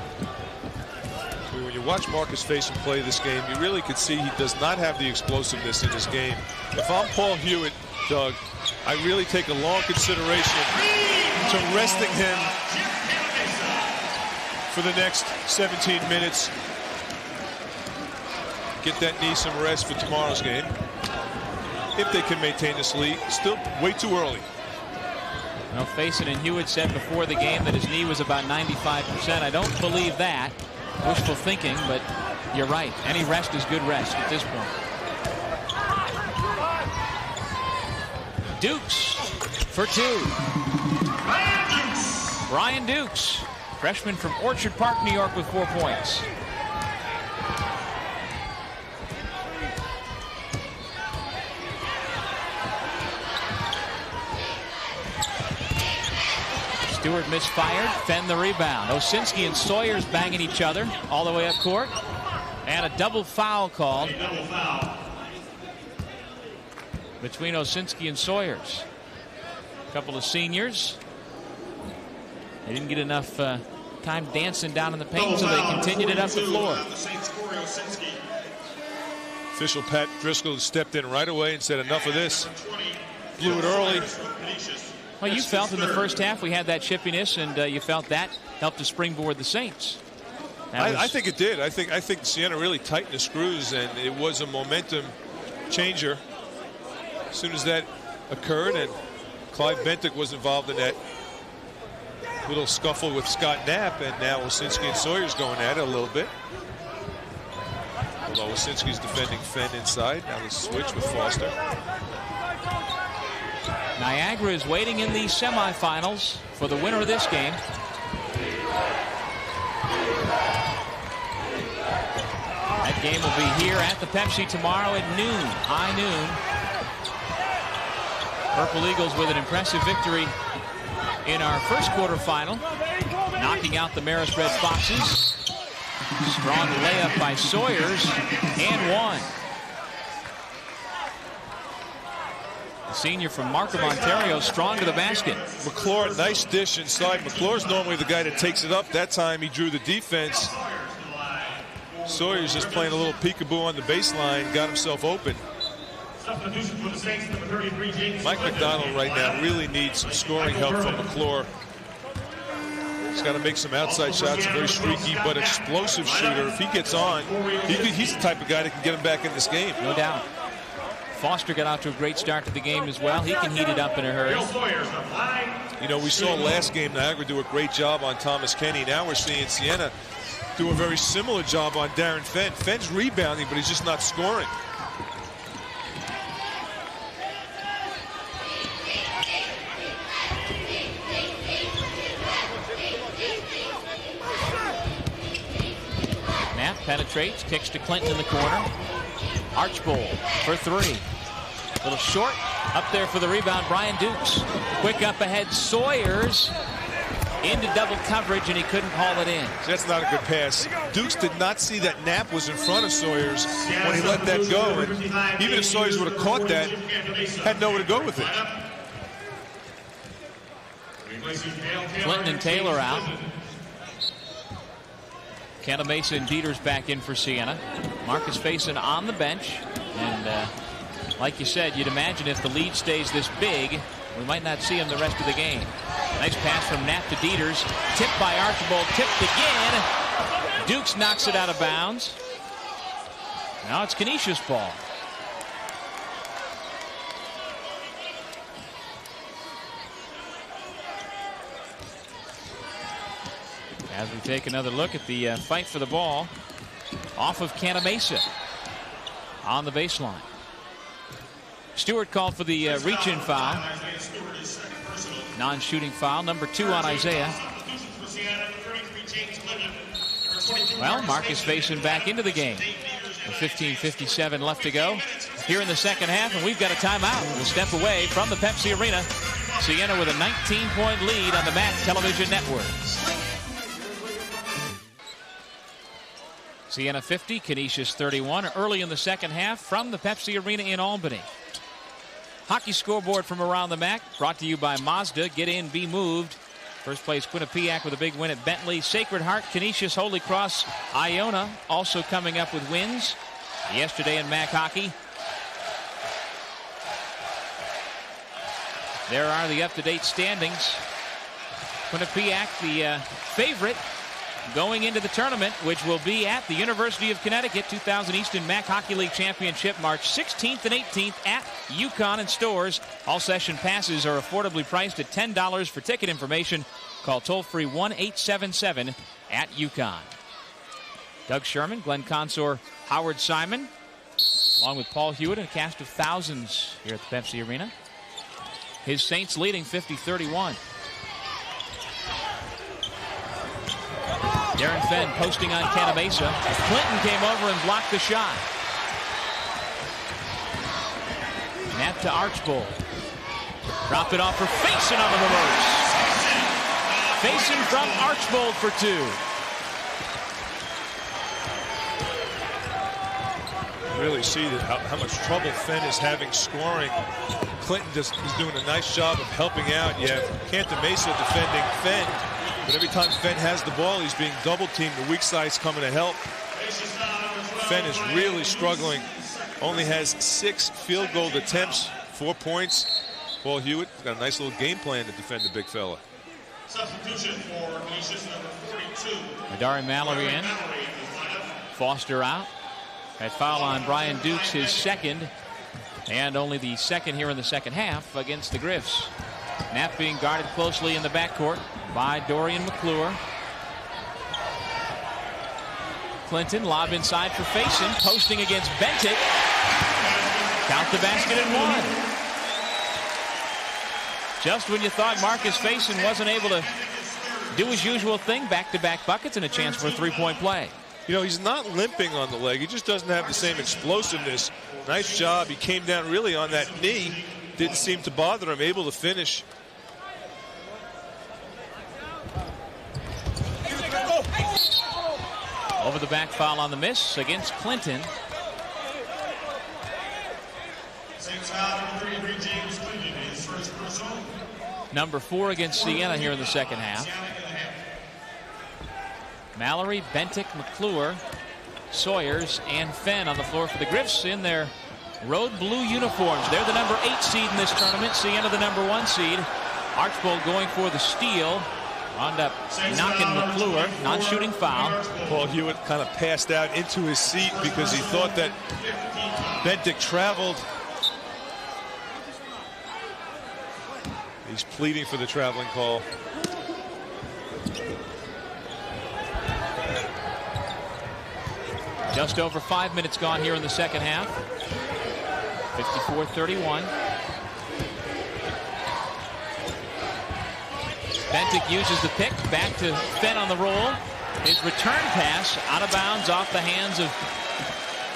When you watch Marcus Faison play this game, you really could see he does not have the explosiveness in his game. If I'm Paul Hewitt, Doug, I really take a long consideration to resting him for the next 17 minutes. Get that knee some rest for tomorrow's game. If they can maintain this lead, still way too early. Well, Faison and Hewitt said before the game that his knee was about 95%. I don't believe that. Wishful thinking, but you're right. Any rest is good rest at this point. Dukes for 2. Brian Dukes, freshman from Orchard Park, New York, with 4 points. Stewart misfired. Fend the rebound. Osinski and Sawyers banging each other all the way up court. And a double foul called between Osinski and Sawyers. A couple of seniors. They didn't get enough time dancing down in the paint, so they continued it up the floor. Official Pat Driscoll stepped in right away and said, enough of this. Blew it early. Well, you felt in the first half we had that chippiness, and you felt that helped to springboard the Saints. I think it did. I think Siena really tightened the screws, and it was a momentum changer. As soon as that occurred, and Clyde Bentic was involved in that little scuffle with Scott Knapp, and now Osinski and Sawyers going at it a little bit. Although Osinski's defending Fenn inside. Now the switch with Foster. Niagara is waiting in the semifinals for the winner of this game. That game will be here at the Pepsi tomorrow at noon, high noon. Purple Eagles with an impressive victory in our first quarterfinal, knocking out the Marist Red Foxes. Strong layup by Sawyers, and one. The senior from Markham, Ontario, strong to the basket. McClure, nice dish inside. McClure's normally the guy that takes it up. That time he drew the defense. Sawyer's just playing a little peekaboo on the baseline, got himself open. Mike McDonald right now really needs some scoring help from McClure. He's got to make some outside shots. A very streaky but explosive shooter. If he gets on, he's the type of guy that can get him back in this game. No doubt. Foster got out to a great start to the game as well. He can heat it up in a hurry. You know, we saw last game Niagara do a great job on Thomas Kenny. Now we're seeing Siena do a very similar job on Darren Fenn. Fenn's rebounding, but he's just not scoring. penetrates, kicks to Clinton in the corner. Archbold for three. A little short. Up there for the rebound, Brian Dukes. Quick up ahead, Sawyers. Into double coverage, and he couldn't haul it in. That's not a good pass. Dukes did not see that Knapp was in front of Sawyers when he let that go. And even if Sawyers would have caught that, had nowhere to go with it. Clinton and Taylor out. Canisius and Dieters back in for Siena. Marcus Faison on the bench. And like you said, you'd imagine if the lead stays this big, we might not see him the rest of the game. Nice pass from Knapp to Dieters. Tipped by Archibald. Tipped again. Dukes knocks it out of bounds. Now it's Canisius ball. As we take another look at the fight for the ball off of Canisius on the baseline. Stewart called for the reach-in foul. Non-shooting foul, number 2 on Isaiah. Well, Marcus Faison back into the game. With 15:57 left to go here in the second half, and we've got a timeout. We'll step away from the Pepsi Arena. Siena with a 19-point lead on the MAAC television network. Siena 50, Canisius 31, early in the second half from the Pepsi Arena in Albany. Hockey scoreboard from around the MAAC, brought to you by Mazda. Get in, be moved. First place Quinnipiac with a big win at Bentley. Sacred Heart, Canisius, Holy Cross, Iona also coming up with wins yesterday in MAAC hockey. There are the up-to-date standings. Quinnipiac, the favorite, going into the tournament, which will be at the University of Connecticut 2000 Eastern MAAC Hockey League Championship, March 16th and 18th at UConn and stores. All session passes are affordably priced at $10. For ticket information, call toll-free 1-877 at UConn. Doug Sherman, Glenn Consor, Howard Simon, along with Paul Hewitt and a cast of thousands here at the Pepsi Arena. His Saints leading 50-31. Darren Fenn posting on Canisius. Clinton came over and blocked the shot. Knapp to Archbold. Dropped it off for Faison on the reverse. Faison from Archbold for 2. Really see how much trouble Fenn is having scoring. Clinton just is doing a nice job of helping out. You have Canisius defending Fenn. But every time Fenn has the ball, he's being double-teamed. The weak side's coming to help. Fenn is really struggling. Only has 6 field goal attempts, 4 points. Paul Hewitt got a nice little game plan to defend the big fella. Substitution for Canisius, number 42. Adari Mallory in. Foster out. That foul on Brian Dukes, his second, and only the second here in the second half against the Griffs. Knapp being guarded closely in the backcourt by Dorian McClure. Clinton, lob inside for Faison, posting against Bentic. Count the basket and 1. Just when you thought Marcus Faison wasn't able to do his usual thing, back-to-back buckets and a chance for a 3-point play. You know, he's not limping on the leg. He just doesn't have the same explosiveness. Nice job. He came down really on that knee. Didn't seem to bother him. Able to finish. Over the back foul on the miss against Clinton. Number 4 against Siena here in the second half. Mallory, Bentic, McClure, Sawyers, and Fenn on the floor for the Griffs in their road blue uniforms. They're the number 8 seed in this tournament. Siena the number 1 seed. Archbold going for the steal. Wound up knocking McClure. Non-shooting foul. Paul Hewitt kind of passed out into his seat because he thought that Bentic traveled. He's pleading for the traveling call. Just over 5 minutes gone here in the second half. 54-31. Bentic uses the pick. Back to Fenn on the roll. His return pass out of bounds off the hands of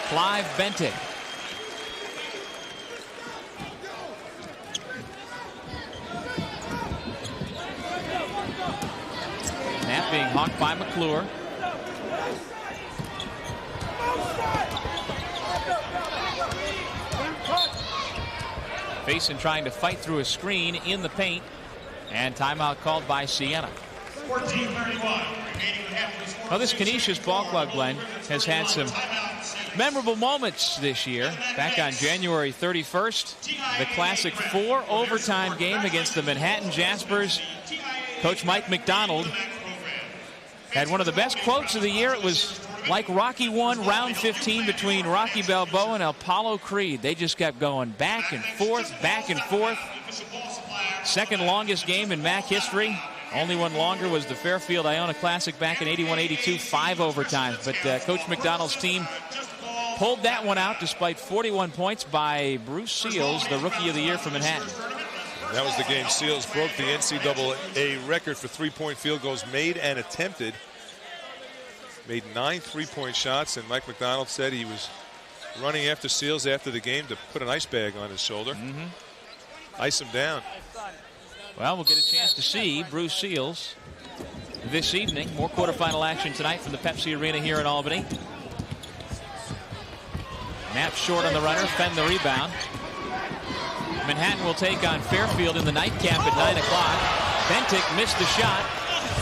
Clive Bentic. Snap being hawked by McClure. Faison trying to fight through a screen in the paint, and timeout called by Siena. 14:31. Well, this Canisius ball club, Glenn, has had some memorable moments this year. Back on January 31st, the classic 4 overtime game against the Manhattan Jaspers. Coach Mike McDonald had one of the best quotes of the year. It was like Rocky 1, round 15 between Rocky Balboa and Apollo Creed. They just kept going back and forth, back and forth. Second longest game in MAAC history. Only one longer was the Fairfield Iona Classic back in 81-82, 5 overtimes. But Coach McDonald's team pulled that one out despite 41 points by Bruce Seals, the Rookie of the Year from Manhattan. That was the game. Seals broke the NCAA record for three-point field goals made and attempted. Made 9 three-point shots, and Mike McDonald said he was running after Seals after the game to put an ice bag on his shoulder. Ice him down. Well, we'll get a chance to see Bruce Seals this evening. More quarterfinal action tonight from the Pepsi Arena here in Albany. Knapp short on the runner, Fenn the rebound. Manhattan will take on Fairfield in the nightcap at 9 o'clock. Bentic missed the shot.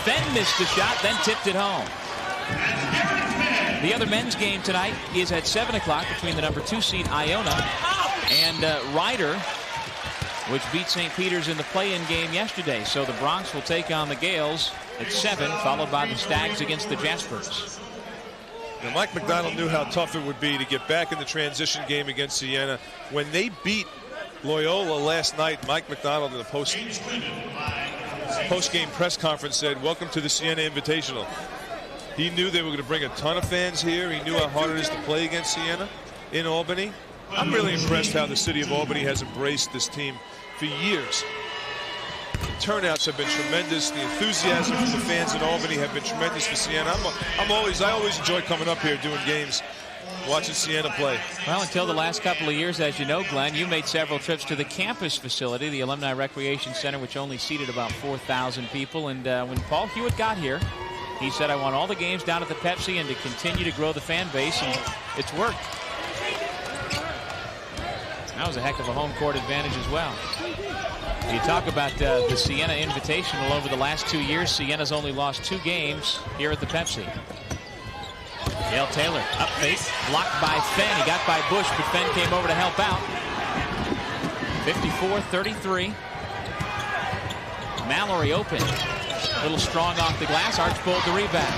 Fenn missed the shot, then tipped it home. The other men's game tonight is at 7 o'clock between the number 2 seed Iona and Ryder, which beat St. Peter's in the play-in game yesterday. So the Bronx will take on the Gales at 7, followed by the Stags against the Jaspers. Now, Mike McDonald knew how tough it would be to get back in the transition game against Siena. When they beat Loyola last night, Mike McDonald in the post-game press conference said, "Welcome to the Siena Invitational." He knew they were going to bring a ton of fans here. He knew how hard it is to play against Siena in Albany. I'm really impressed how the city of Albany has embraced this team for years. The turnouts have been tremendous. The enthusiasm from the fans in Albany have been tremendous for Siena. I always enjoy coming up here doing games, watching Siena play. Well, until the last couple of years, as you know, Glenn, you made several trips to the campus facility, the Alumni Recreation Center, which only seated about 4,000 people. And when Paul Hewitt got here, he said, "I want all the games down at the Pepsi and to continue to grow the fan base," and it's worked. That was a heck of a home court advantage as well. You talk about the Siena Invitational over the last 2 years. Siena's only lost 2 games here at the Pepsi. Dale Taylor up fake, blocked by Fenn. He got by Bush, but Fenn came over to help out. 54-33. Mallory open. A little strong off the glass. Archbold the rebound.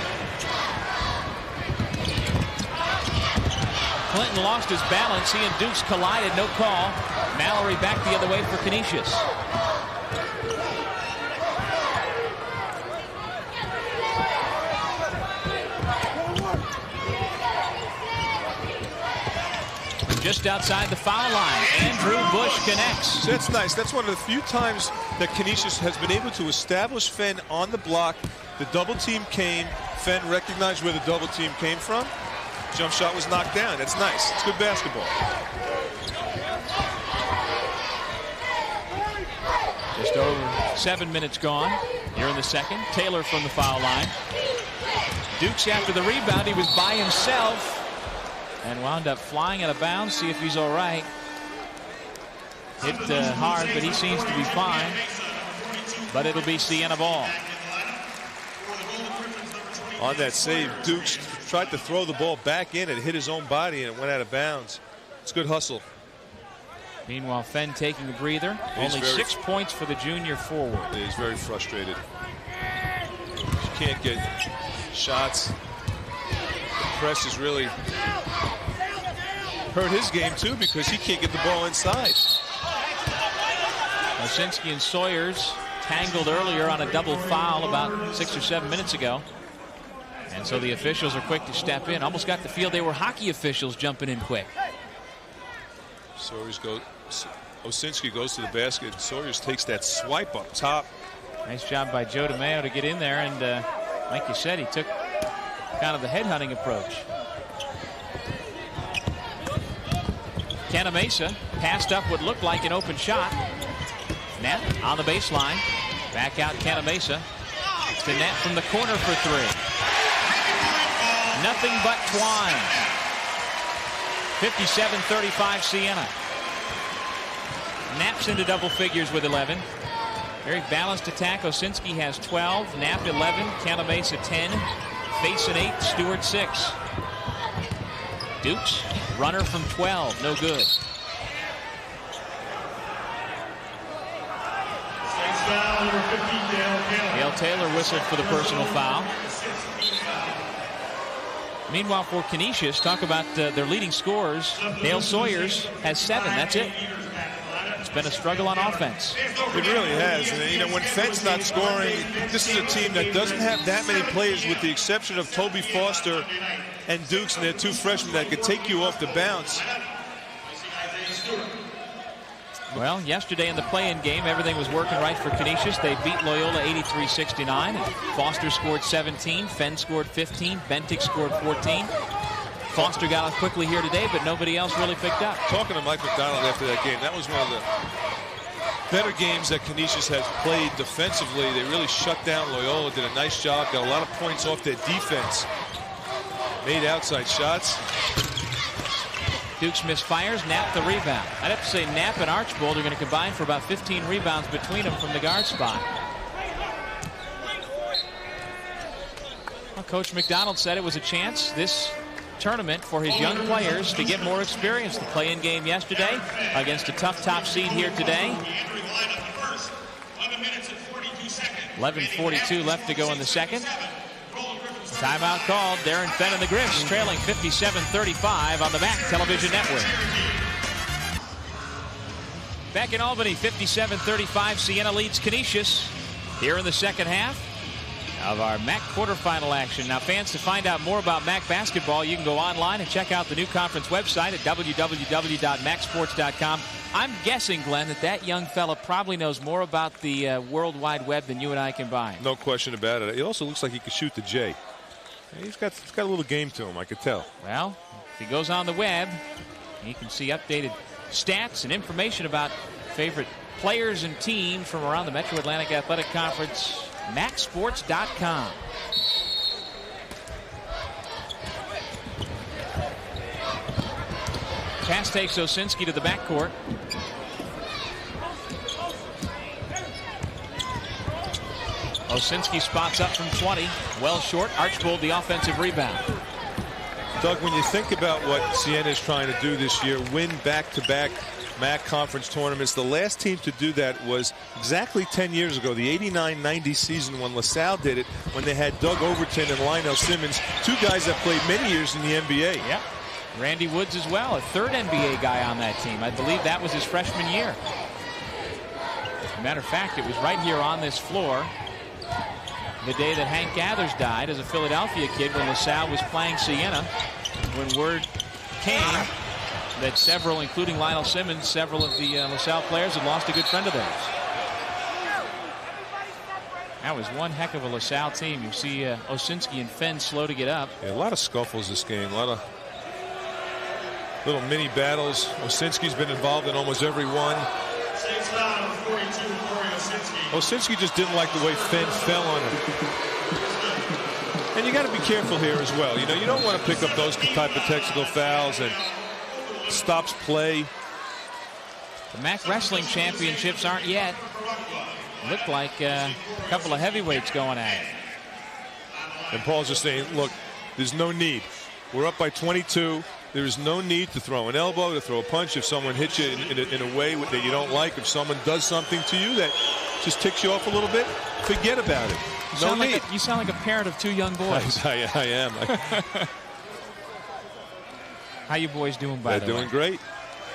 Clinton lost his balance. He and Dukes collided. No call. Mallory back the other way for Canisius. Just outside the foul line, Andrew Bush connects. That's nice. That's one of the few times that Canisius has been able to establish Fenn on the block. The double team came. Fenn recognized where the double team came from. Jump shot was knocked down. That's nice. It's good basketball. Just over 7 minutes gone here in the second. Taylor from the foul line. Dukes after the rebound. He was by himself and wound up flying out of bounds. See if he's all right. Hit hard, but he seems to be fine. But it'll be Siena ball. On that save, Dukes tried to throw the ball back in. It hit his own body and it went out of bounds. It's good hustle. Meanwhile, Fenn taking a breather. Only 6 points for the junior forward. He's very frustrated. He can't get shots. The press has really hurt his game too because he can't get the ball inside. Osinski and Sawyers tangled earlier on a double foul about 6 or 7 minutes ago. And so the officials are quick to step in. Almost got the feel they were hockey officials jumping in quick. Osinski goes to the basket. Sawyers takes that swipe up top. Nice job by Joe DeMeo to get in there. And like you said, he took kind of the headhunting approach. Canisius passed up what looked like an open shot. Net on the baseline. Back out Canisius. To net from the corner for three. Nothing but twine. 57-35 Siena. Knapp's into double figures with 11. Very balanced attack. Osinski has 12. Knapp 11. Canisius 10. Faison 8. Stewart 6. Dukes, runner from 12. No good. Dale Taylor whistled for the personal foul. Meanwhile, for Canisius, talk about their leading scorers. Dale Sawyers has 7. That's it. It's been a struggle on offense. It really has. And, you know, when Fenn's not scoring, this is a team that doesn't have that many players, with the exception of Toby Foster and Dukes, and their 2 freshmen that could take you off the bounce. Well, yesterday in the play-in game, everything was working right for Canisius. They beat Loyola 83-69. Foster scored 17. Fenn scored 15. Bentic scored 14. Foster got off quickly here today, but nobody else really picked up. Talking to Mike McDonald after that game, that was one of the better games that Canisius has played defensively. They really shut down Loyola, did a nice job, got a lot of points off their defense. Made outside shots. Dukes misfires. Knapp the rebound. I'd have to say Knapp and Archbold are going to combine for about 15 rebounds between them from the guard spot. Well, Coach McDonald said it was a chance this tournament for his young players to get more experience. The play-in game yesterday against a tough top seed here today. 11:42 left to go in the second. Timeout called. Darren Fenn and the Griffs trailing 57-35 on the MAAC television network. Back in Albany, 57-35, Siena leads Canisius here in the second half of our MAAC quarterfinal action. Now, fans, to find out more about MAAC basketball, you can go online and check out the new conference website at www.maacsports.com. I'm guessing, Glenn, that young fella probably knows more about the World Wide Web than you and I combined. No question about it. It also looks like he could shoot the J. He's got a little game to him, I could tell. Well, if he goes on the web, he can see updated stats and information about favorite players and teams from around the Metro Atlantic Athletic Conference. MAACsports.com. Pass takes Osinski to the backcourt. Osinski spots up from 20. Well short. Archbold the offensive rebound. Doug, when you think about what Siena is trying to do this year, win back-to-back MAAC conference tournaments, the last team to do that was exactly 10 years ago, the 89-90 season, when LaSalle did it, when they had Doug Overton and Lionel Simmons, 2 guys that played many years in the NBA. Yeah. Randy Woods as well, a 3rd NBA guy on that team. I believe that was his freshman year. As a matter of fact, it was right here on this floor the day that Hank Gathers died as a Philadelphia kid when LaSalle was playing Siena, when word came that several, including Lionel Simmons, several of the LaSalle players had lost a good friend of theirs. That was one heck of a LaSalle team. You see Osinski and Fenn slow to get up. Yeah, a lot of scuffles this game, a lot of little mini battles. Osinski's been involved in almost every one. Osinski just didn't like the way Fenn fell on him. And you got to be careful here as well. You know, you don't want to pick up those type of technical fouls and stops play. The MAAC Wrestling Championships aren't yet. Look like a couple of heavyweights going at it. And Paul's just saying, look, there's no need. We're up by 22. There is no need to throw an elbow, to throw a punch if someone hits you in a way that you don't like. If someone does something to you that just ticks you off a little bit, forget about it. No need. You sound like a parent of 2 young boys. I am. How you boys doing, by the way? They're doing great.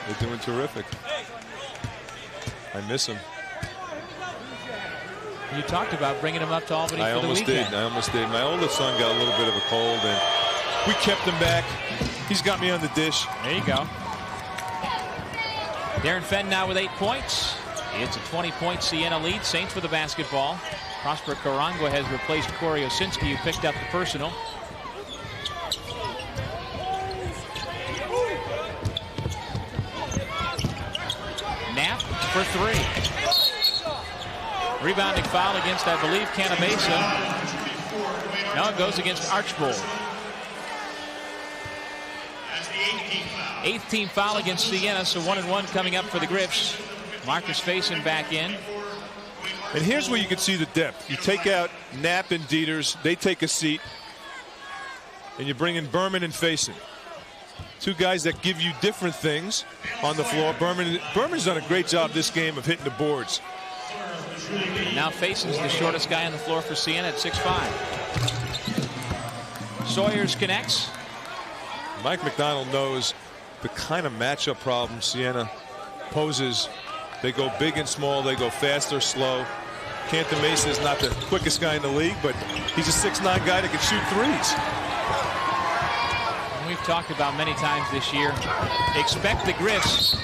They're doing terrific. I miss them. You talked about bringing them up to Albany for the weekend. I almost did. My oldest son got a little bit of a cold, and we kept him back. He's got me on the dish. There you go. Darren Fenn now with 8 points. It's a 20-point Siena lead. Saints with the basketball. Prosper Karangwa has replaced Corey Osinski, who picked up the personal. for 3. Rebounding foul against, I believe, Canisius. No, it goes against Archbold. 8th team foul against Siena, so 1-1 coming up for the Griffs. Marcus Faison back in. And here's where you can see the depth. You take out Knapp and Dieters, they take a seat, and you bring in Berman and Faison. 2 guys that give you different things on the floor. Berman's done a great job this game of hitting the boards. And now Faison's the shortest guy on the floor for Siena at 6'5". Sawyers connects. Mike McDonald knows the kind of matchup problem Siena poses. They go big and small. They go fast or slow. Canton Mesa is not the quickest guy in the league, but he's a 6'9" guy that can shoot threes. We've talked about many times this year. Expect the Griffs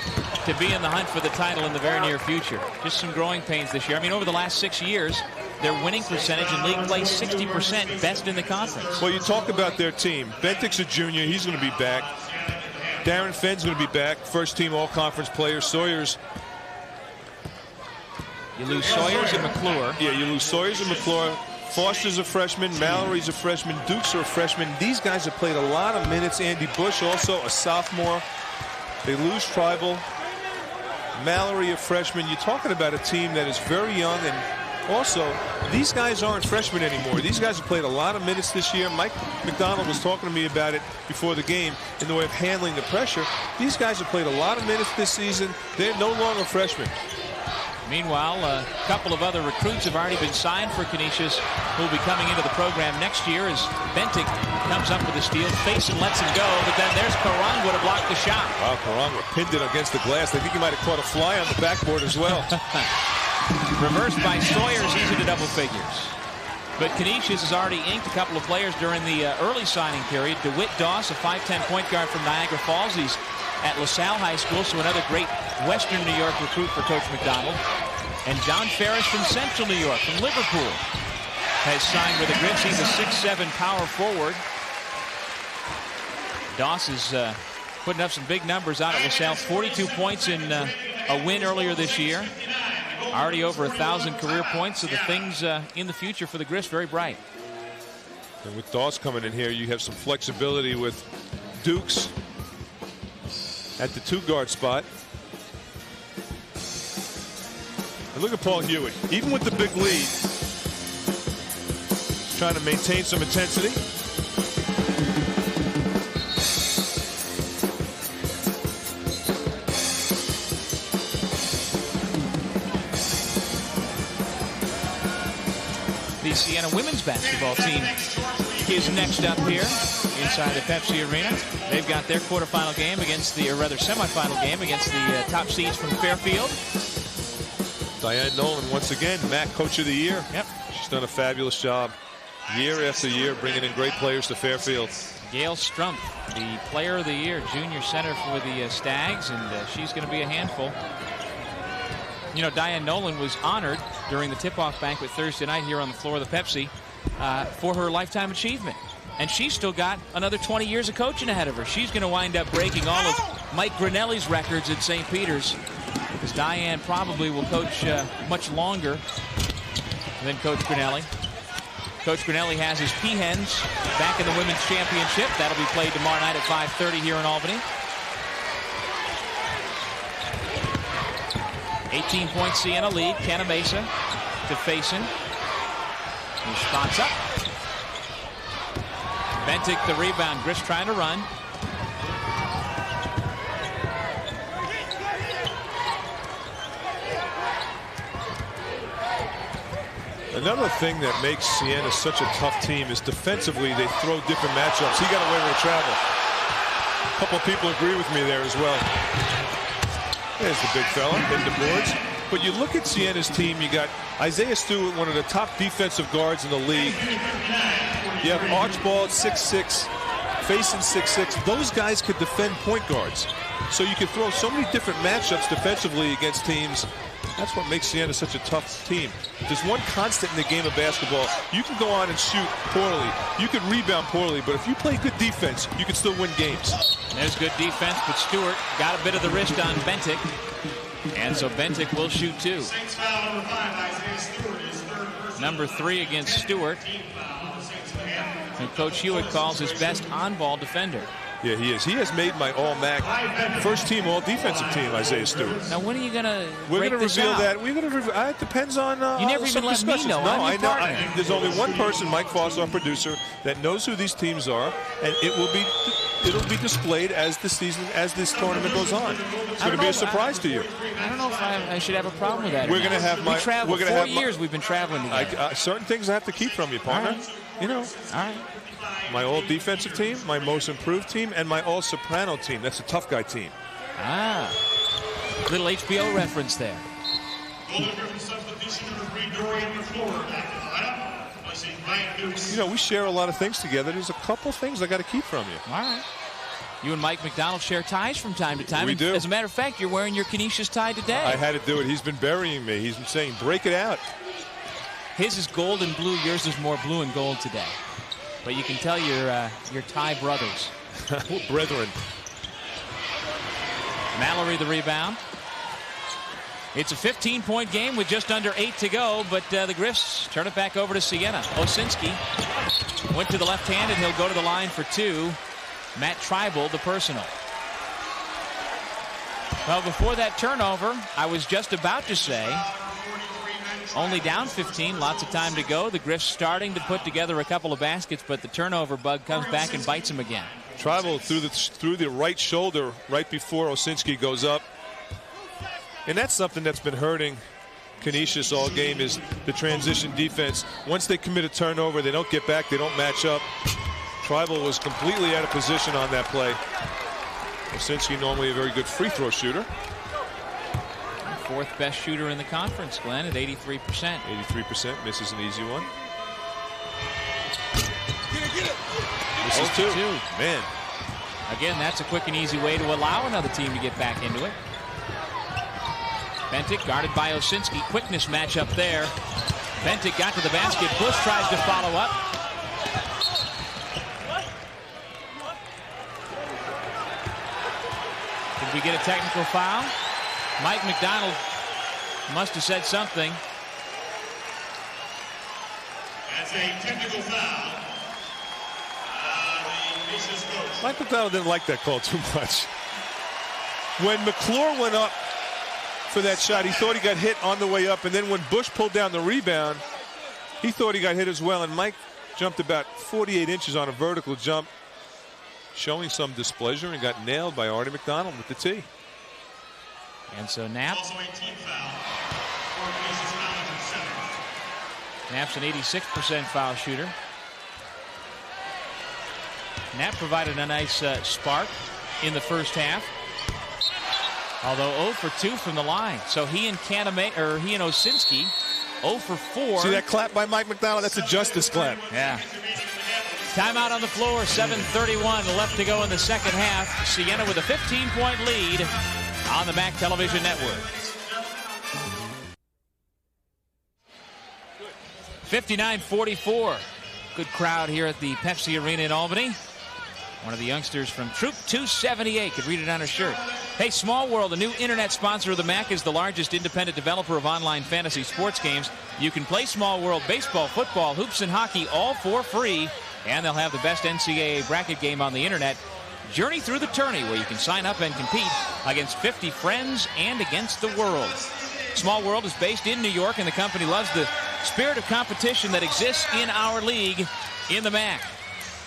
to be in the hunt for the title in the very near future. Just some growing pains this year. I mean, over the last 6 years, their winning percentage in league play 60%, best in the conference. Well, you talk about their team. Bentic's a junior. He's going to be back. Darren Fenn's going to be back. First team all-conference player. Sawyers. You lose Sawyers and McClure. Yeah, you lose Sawyers and McClure. Foster's a freshman. Mallory's a freshman. Dukes are a freshman. These guys have played a lot of minutes. Andy Bush also a sophomore. They lose Tribal. Mallory a freshman. You're talking about a team that is very young, and also these guys aren't freshmen anymore. These guys have played a lot of minutes this year. Mike McDonald was talking to me about it before the game in the way of handling the pressure. These guys have played a lot of minutes this season. They're no longer freshmen. Meanwhile, a couple of other recruits have already been signed for Canisius, who will be coming into the program next year as Bentic comes up with a steal. Faison lets him go, but then there's Karangwa to block the shot. Wow, Karangwa pinned it against the glass. I think he might have caught a fly on the backboard as well. Reversed by Sawyers, he's into double figures. But Canisius has already inked a couple of players during the early signing period. DeWitt Doss, a 5'10" point guard from Niagara Falls. He's at LaSalle High School, so another great Western New York recruit for Coach McDonald. And John Ferris from Central New York, from Liverpool, has signed with the Griffs. He's a 6'7" power forward. Doss is putting up some big numbers out at LaSalle. 42 points in a win earlier this year. Already over 1,000 career points, so the things in the future for the Griffs very bright. And with Doss coming in here, you have some flexibility with Dukes at the 2-guard spot. And look at Paul Hewitt. Even with the big lead, he's trying to maintain some intensity. The Siena women's basketball team is next up here inside the Pepsi Arena. They've got their quarterfinal game against the, or rather semifinal game against the top seeds from Fairfield. Diane Nolan, once again, MAAC Coach of the Year. Yep. She's done a fabulous job year after year bringing in great players to Fairfield. Gail Strump, the Player of the Year, junior center for the Stags, and she's going to be a handful. You know, Diane Nolan was honored during the tip-off banquet Thursday night here on the floor of the Pepsi for her lifetime achievement. And she's still got another 20 years of coaching ahead of her. She's going to wind up breaking all of Mike Grinelli's records at St. Peter's, because Diane probably will coach much longer than Coach Grinelli. Coach Grinelli has his Peahens back in the Women's Championship. That'll be played tomorrow night at 5:30 here in Albany. 18-point Siena lead. Canamesa to Faison. He spots up. Bentic the rebound. Griff's trying to run. Another thing that makes Siena such a tough team is defensively they throw different matchups. He got away with a travel. A couple of people agree with me there as well. There's the big fella hitting the boards. But you look at Siena's team, you got Isaiah Stewart, one of the top defensive guards in the league. You have Archibald, 6'6", Faison 6'6". Those guys could defend point guards. So you can throw so many different matchups defensively against teams. That's what makes Siena such a tough team. If there's one constant in the game of basketball, you can go on and shoot poorly. You can rebound poorly, but if you play good defense, you can still win games. There's good defense, but Stewart got a bit of the wrist on Bentic. And so Bentic will shoot 2. Number 3 against Stewart. And Coach Hewitt calls his best on-ball defender. Yeah, he is. He has made my all-MAAC first-team, all-defensive team, Isaiah Stewart. Now, when are you going to We're going to reveal that. We're going to reveal. It depends on. You never even let me know. No, I know. There's only one person, Mike Foss, our producer, that knows who these teams are, and it'll be displayed as the season, as this tournament goes on. It's going to be a surprise to you. I don't know if I should have a problem with that. We're going to have my. We traveled 4 years. We've been traveling together. Certain things I have to keep from you, partner. All right. You know. All right. My all-defensive team, my most improved team, and my all-soprano team. That's a tough guy team. Ah. Little HBO reference there. You know, we share a lot of things together. There's a couple things I got to keep from you. All right. You and Mike McDonald share ties from time to time. We do. As a matter of fact, you're wearing your Canisius tie today. I had to do it. He's been burying me. He's been saying, break it out. His is gold and blue. Yours is more blue and gold today. But you can tell your tie brothers. Brethren. Mallory the rebound. It's a 15-point game with just under 8 to go, but the Griffs turn it back over to Siena. Osinski went to the left hand, and he'll go to the line for 2. Matt Tribal, the personal. Well, before that turnover, I was just about to say, only down 15, lots of time to go. The Griffs starting to put together a couple of baskets, but the turnover bug comes back and bites them again. Tribal through the right shoulder right before Osinski goes up. And that's something that's been hurting Canisius all game, is the transition defense. Once they commit a turnover, they don't get back, they don't match up. Tribal was completely out of position on that play. Osinski, normally a very good free throw shooter. Fourth best shooter in the conference, Glenn, at 83%. 83%, misses an easy one. This is 2. Man. Again, that's a quick and easy way to allow another team to get back into it. Bentic guarded by Osinski. Quickness matchup there. Bentic got to the basket. Bush tries to follow up. Did we get a technical foul? Mike McDonald must have said something. That's a technical foul. Mike McDonald didn't like that call too much. When McClure went up for that shot, he thought he got hit on the way up, and then when Bush pulled down the rebound, he thought he got hit as well, and Mike jumped about 48 inches on a vertical jump, showing some displeasure, and got nailed by Artie McDonald with the tee. And so Knapp. Knapp's an 86% foul shooter. Knapp provided a nice spark in the first half. Although 0 for 2 from the line. So he and Osinski 0 for 4. See that clap by Mike McDonald? That's a justice clap. Yeah. Timeout on the floor. 7:31 left to go in the second half. Siena with a 15-point lead on the MAAC television network. 59-44. Good crowd here at the Pepsi Arena in Albany. One of the youngsters from Troop 278 could read it on her shirt. Hey, Small World, a new internet sponsor of the MAAC, is the largest independent developer of online fantasy sports games. You can play Small World baseball, football, hoops, and hockey all for free. And they'll have the best NCAA bracket game on the internet. Journey through the tourney, where you can sign up and compete against 50 friends and against the world. Small World is based in New York, and the company loves the spirit of competition that exists in our league in the MAAC.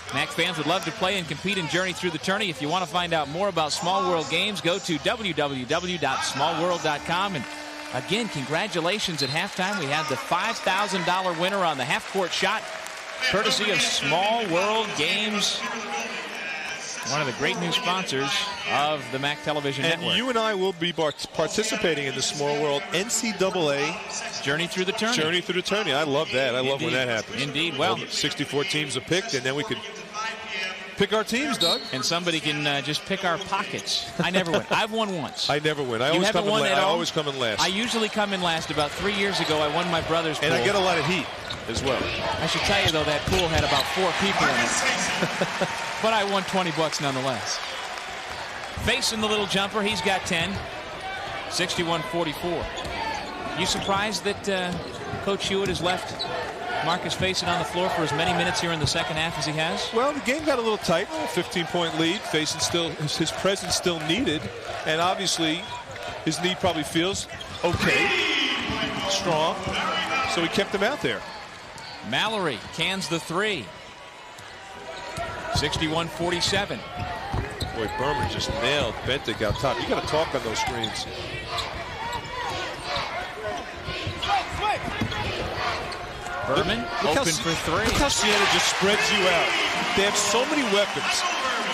MAAC fans would love to play and compete in Journey Through the Tourney. If you want to find out more about Small World games, go to www.smallworld.com. And again, congratulations at halftime. We had the $5,000 winner on the half-court shot, courtesy of Small World Games, one of the great new sponsors of the MAAC television network. And you and I will be participating in the Small World NCAA Journey Through the Tourney. Journey Through the Tourney. I love that. I love when that happens. Indeed. Well, 64 teams are picked, and then we could pick our teams, Doug. And somebody can just pick our pockets. I never win. I've won once. I never win. I always come in last. I usually come in last. About 3 years ago, I won my brother's pool. And I get a lot of heat as well. I should tell you, though, that pool had about 4 people in it. But I won $20 nonetheless. Facing the little jumper, he's got 10. 61-44. You surprised that Coach Hewitt has left Marcus Faison on the floor for as many minutes here in the second half as he has? Well, the game got a little tight. A 15-point lead. Faison still, his presence still needed, and obviously his knee probably feels okay, strong, so he kept him out there. Mallory cans the three. 61-47. Boy, Berman just nailed Bentic out top. You got to talk on those screens. Berman open for three. Look how Siena just spreads you out. They have so many weapons.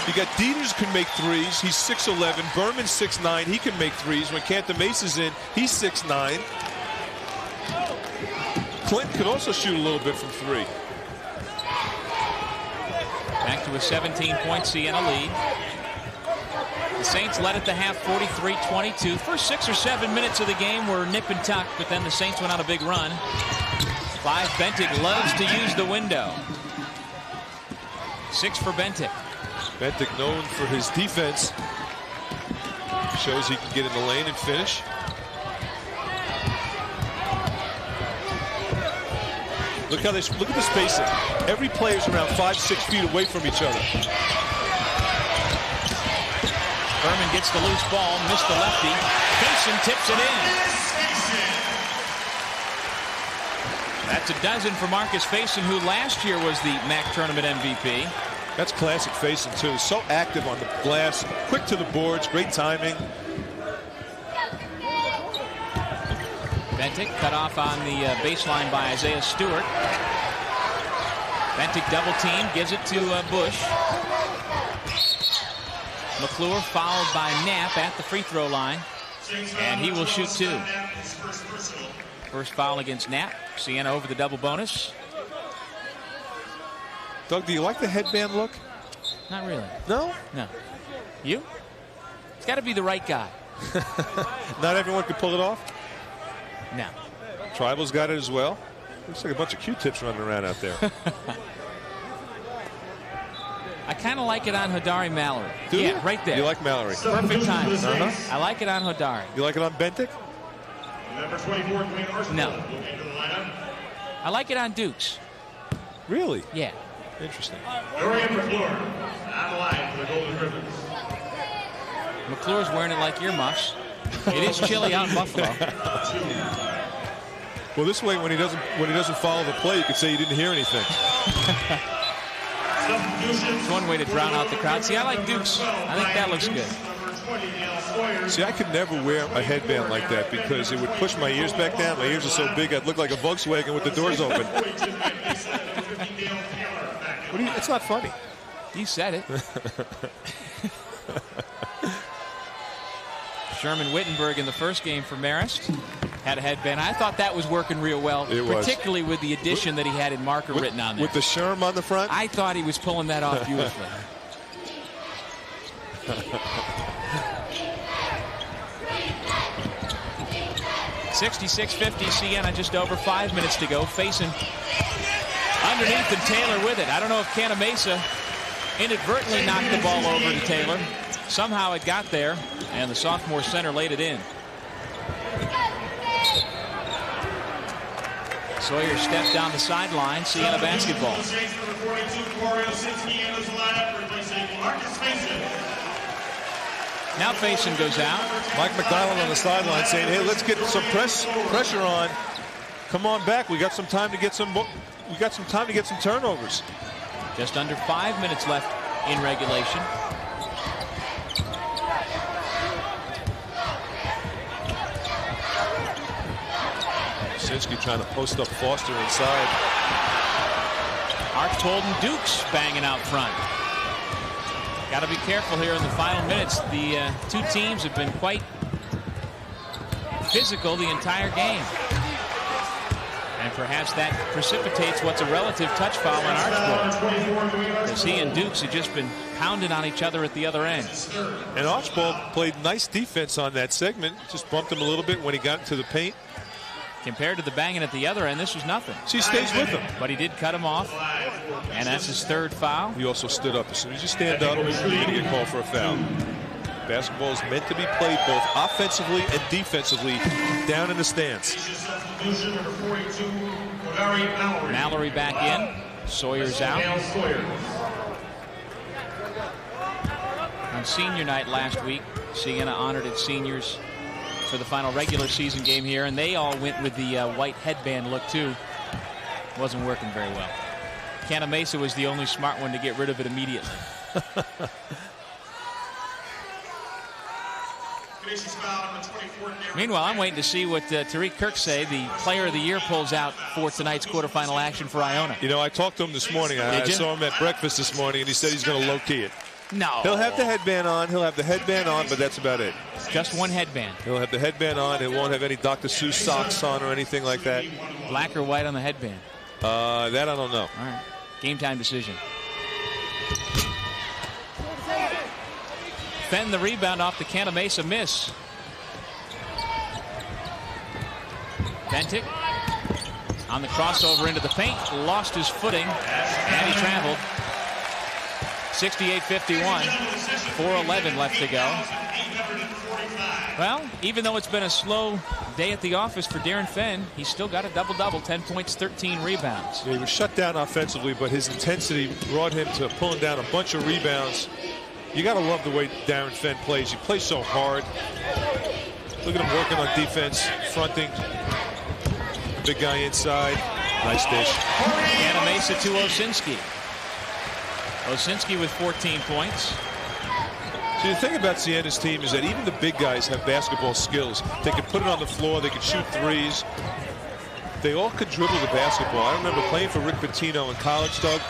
You got Dieters can make threes. He's 6'11". Berman's 6'9". He can make threes. When Canisius in, he's 6'9". Clinton could also shoot a little bit from three. Back to a 17-point Siena lead. The Saints led at the half 43-22. First 6 or 7 minutes of the game were nip and tuck, but then the Saints went on a big run. Clive Bentic loves to use the window. 6 for Bentic. Bentic known for his defense. Shows he can get in the lane and finish. Look at the spacing. Every player's around 5-6 feet away from each other. Berman gets the loose ball, missed the lefty. Faison tips it in. That's a dozen for Marcus Faison, who last year was the MAAC tournament MVP. That's classic Faison too. So active on the glass, quick to the boards, great timing. Bentic cut off on the baseline by Isaiah Stewart. Bentic double team, gives it to Bush. McClure fouled by Knapp at the free throw line, and he will shoot 2. First foul against Knapp. Siena over the double bonus. Doug, do you like the headband look? Not really. No? No. You? It's got to be the right guy. Not everyone can pull it off? No. Tribal's got it as well. Looks like a bunch of Q-tips running around out there. I kind of like it on Hodari Mallory. Do you? Right there. You like Mallory? Perfect time. I like it on Hodari. You like it on Bentic? Number 24, no. I like it on Dukes. Really? Yeah. Interesting. Dorian McClure on the line for the Golden Griffins. McClure's wearing it like earmuffs. It is chilly out in Buffalo. Well, this way, when he doesn't follow the play, you could say you didn't hear anything. It's one way to drown out the crowd. See, I like Dukes. I think that looks good. See, I could never wear a headband like that because it would push my ears back down. My ears are so big, I'd look like a Volkswagen with the doors open. It's not funny. You said it. Sherman Wittenberg in the first game for Marist had a headband. I thought that was working real well, particularly with the addition that he had in marker written on there. With the Sherm on the front? I thought he was pulling that off beautifully. 66-50 Siena, just over 5 minutes to go. Faison underneath and Taylor with it. I don't know if Canamesa inadvertently knocked the ball over to Taylor. Somehow it got there, and the sophomore center laid it in. Sawyer steps down the sideline. Siena basketball. Now Faison goes out. Mike McDonald on the sideline saying, "Hey, let's get some pressure on. Come on back. We got some time to get some. We got some time to get some turnovers." Just under 5 minutes left in regulation. Sinsky trying to post up Foster inside. Archbold and Dukes banging out front. Got to be careful here in the final minutes. The two teams have been quite physical the entire game. And perhaps that precipitates what's a relative touch foul on Archbold, as he and Dukes have just been pounding on each other at the other end. And Archbold played nice defense on that segment. Just bumped him a little bit when he got into the paint. Compared to the banging at the other end, this was nothing. So he stays with him. But he did cut him off, and that's his third foul. He also stood up. As soon as you stand up, you're going to get called for a foul. Basketball is meant to be played both offensively and defensively down in the stands. Mallory back in. Sawyer's out. On senior night last week, Siena honored its seniors for the final regular season game here, and they all went with the white headband look too. Wasn't working very well. Canisius was the only smart one to get rid of it immediately. Meanwhile, I'm waiting to see what Tariq Kirksey, the player of the year, pulls out for tonight's quarterfinal action for Iona. You know, I talked to him this morning. I saw him at breakfast this morning, and he said he's going to low-key it. No. He'll have the headband on. He'll have the headband on, but that's about it. Just one headband. He'll have the headband on. It won't have any Dr. Seuss socks on or anything like that. Black or white on the headband? That I don't know. All right. Game time decision. Fenn the rebound off the Canisius miss. Bentic on the crossover into the paint, lost his footing, and he traveled. 68-51, 4:11 left to go. Well, even though it's been a slow day at the office for Darren Fenn, he's still got a double-double, 10 points, 13 rebounds. Yeah, he was shut down offensively, but his intensity brought him to pulling down a bunch of rebounds. You got to love the way Darren Fenn plays. He plays so hard. Look at him working on defense, fronting. Big guy inside. Nice dish. Canisius to Osinski. Osinski with 14 points. See, the thing about Siena's team is that even the big guys have basketball skills. They can put it on the floor. They can shoot threes. They all could dribble the basketball. I remember playing for Rick Pitino in college, Doug.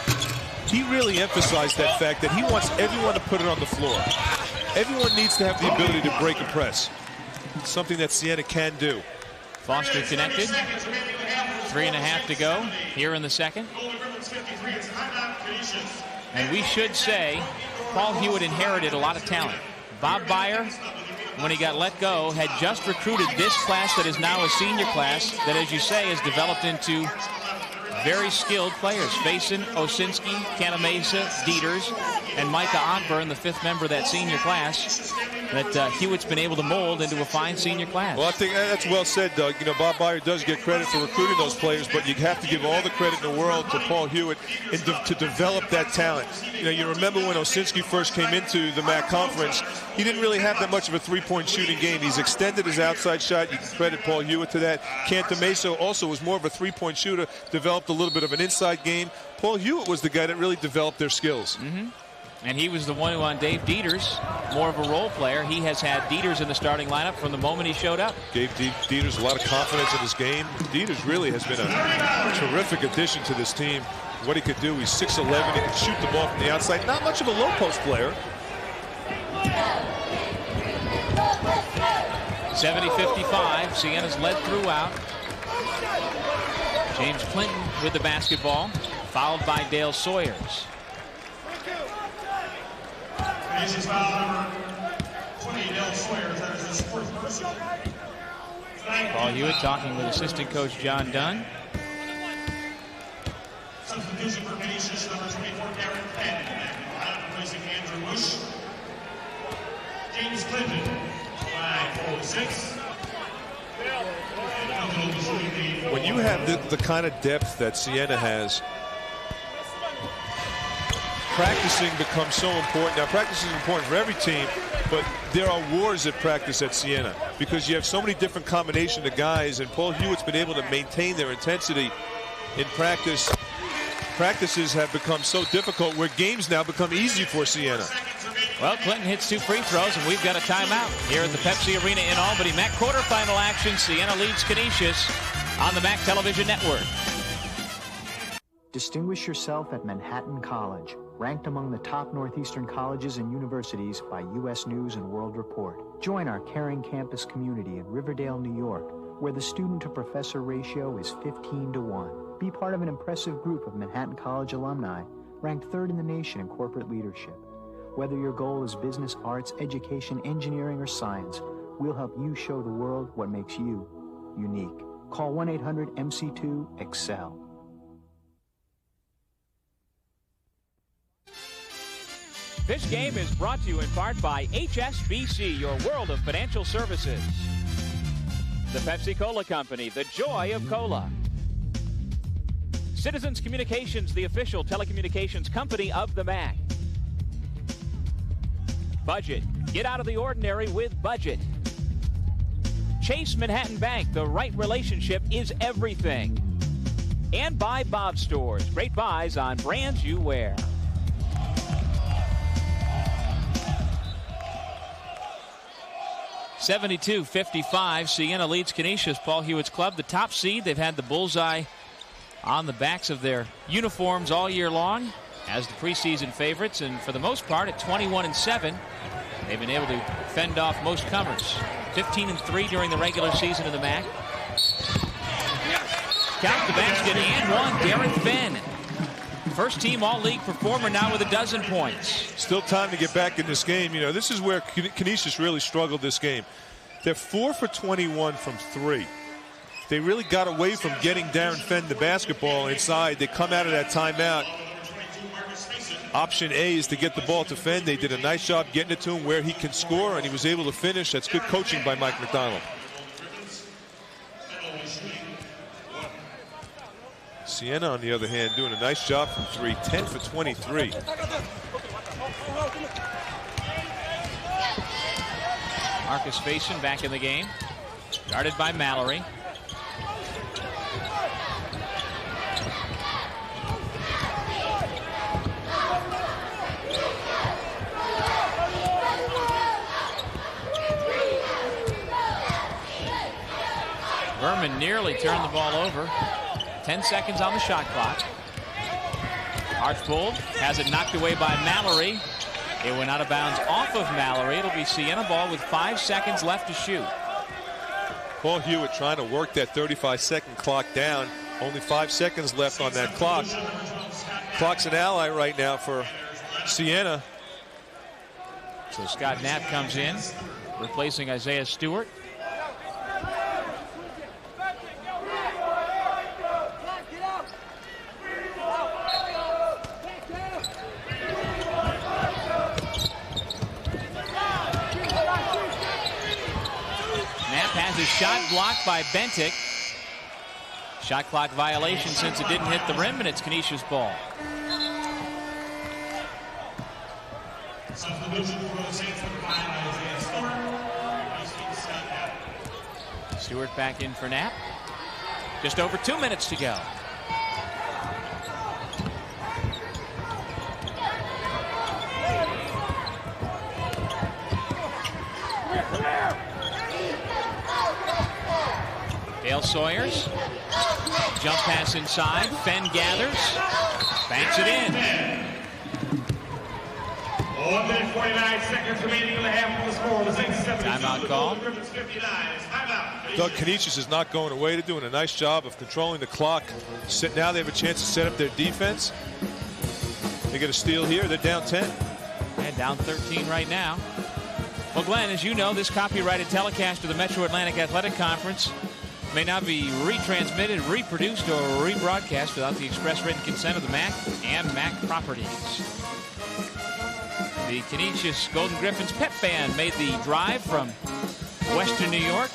He really emphasized that fact that he wants everyone to put it on the floor. Everyone needs to have the ability to break a press. Something that Siena can do. Foster connected. 3.5 to go here in the second. And we should say Paul Hewitt inherited a lot of talent. Bob Byer, when he got let go, had just recruited this class that is now a senior class that, as you say, has developed into very skilled players. Faison, Osinski, Canisius, Dieters, and Micah Ogburn, the fifth member of that senior class, that Hewitt's been able to mold into a fine senior class. Well, I think that's well said, Doug. You know, Bob Byer does get credit for recruiting those players, but you have to give all the credit in the world to Paul Hewitt to develop that talent. You know, you remember when Osinski first came into the MAAC conference, he didn't really have that much of a three-point shooting game. He's extended his outside shot. You can credit Paul Hewitt to that. Canisius also was more of a three-point shooter, developed a little bit of an inside game. Paul Hewitt was the guy that really developed their skills. Mm-hmm. And he was the one who, on Dave Dieters, more of a role player. He has had Dieters in the starting lineup from the moment he showed up. Gave Dieters a lot of confidence in his game. Dieters really has been a terrific addition to this team. What he could do, he's 6'11", he can shoot the ball from the outside. Not much of a low post player. 70-55, Siena's led throughout. James Clinton with the basketball, fouled by Dale Sawyers. Paul Hewitt talking with assistant coach John Dunn. Substitution for Canisius, number 24, Darren Fenn. Replacing Andrew Bush. James Clinton, 5'6". When you have the kind of depth that Siena has, practicing becomes so important. Now, practice is important for every team, but there are wars at practice at Siena because you have so many different combinations of guys, and Paul Hewitt's been able to maintain their intensity in practice. Practices have become so difficult where games now become easy for Siena. Well, Clinton hits 2 free throws, and we've got a timeout here at the Pepsi Arena in Albany. MAAC quarterfinal action. Siena leads Canisius on the MAAC Television Network. Distinguish yourself at Manhattan College, ranked among the top Northeastern colleges and universities by U.S. News and World Report. Join our caring campus community in Riverdale, New York, where the student-to-professor ratio is 15-to-1. Be part of an impressive group of Manhattan College alumni, ranked 3rd in the nation in corporate leadership. Whether your goal is business, arts, education, engineering, or science, we'll help you show the world what makes you unique. Call 1-800-MC2-EXCEL. This game is brought to you in part by HSBC, your world of financial services. The Pepsi-Cola Company, the joy of cola. Citizens Communications, the official telecommunications company of the MAAC. Budget. Get out of the ordinary with Budget. Chase Manhattan Bank, the right relationship is everything. And by Bob Stores, great buys on brands you wear. (72-55), Siena leads Canisius, Paul Hewitt's club, the top seed. They've had the bullseye on the backs of their uniforms all year long as the preseason favorites, and for the most part at 21-7, they've been able to fend off most comers. 15-3 during the regular season of the MAAC. Count the basket and one, Darren Fenn. First team all-league performer now with 12 points. Still time to get back in this game. You know, this is where Canisius really struggled this game. They're 4 for 21 from 3. They really got away from getting Darren Fenn the basketball inside. They come out of that timeout. Option A is to get the ball to Fenn. They did a nice job getting it to him where he can score, and he was able to finish. That's good coaching by Mike McDonald. Siena, on the other hand, doing a nice job from 3, 10 for 23. Marcus Faison back in the game, guarded by Mallory. Berman nearly turned the ball over. 10 seconds on the shot clock. Archbold has it knocked away by Mallory. It went out of bounds off of Mallory. It'll be Siena ball with 5 seconds left to shoot. Paul Hewitt trying to work that 35-second clock down. Only 5 seconds left on that clock. Clock's an ally right now for Siena. So Scott Knapp comes in, replacing Isaiah Stewart. Shot blocked by Bentic. Shot clock violation since it didn't hit the rim, and it's Canisius ball. Stewart back in for Knapp. Just over 2 minutes to go. Dale Sawyers. Jump pass inside. Fenn gathers. Banks it in. 1 minute 49 seconds remaining in the half of the score. Timeout call. Doug, Canisius is not going away. They're doing a nice job of controlling the clock. Now they have a chance to set up their defense. They get a steal here. They're down 10. And down 13 right now. Well, Glenn, as you know, this copyrighted telecast of the Metro Atlantic Athletic Conference may not be retransmitted, reproduced, or rebroadcast without the express written consent of the MAAC and MAAC properties. The Canisius Golden Griffins pep band made the drive from Western New York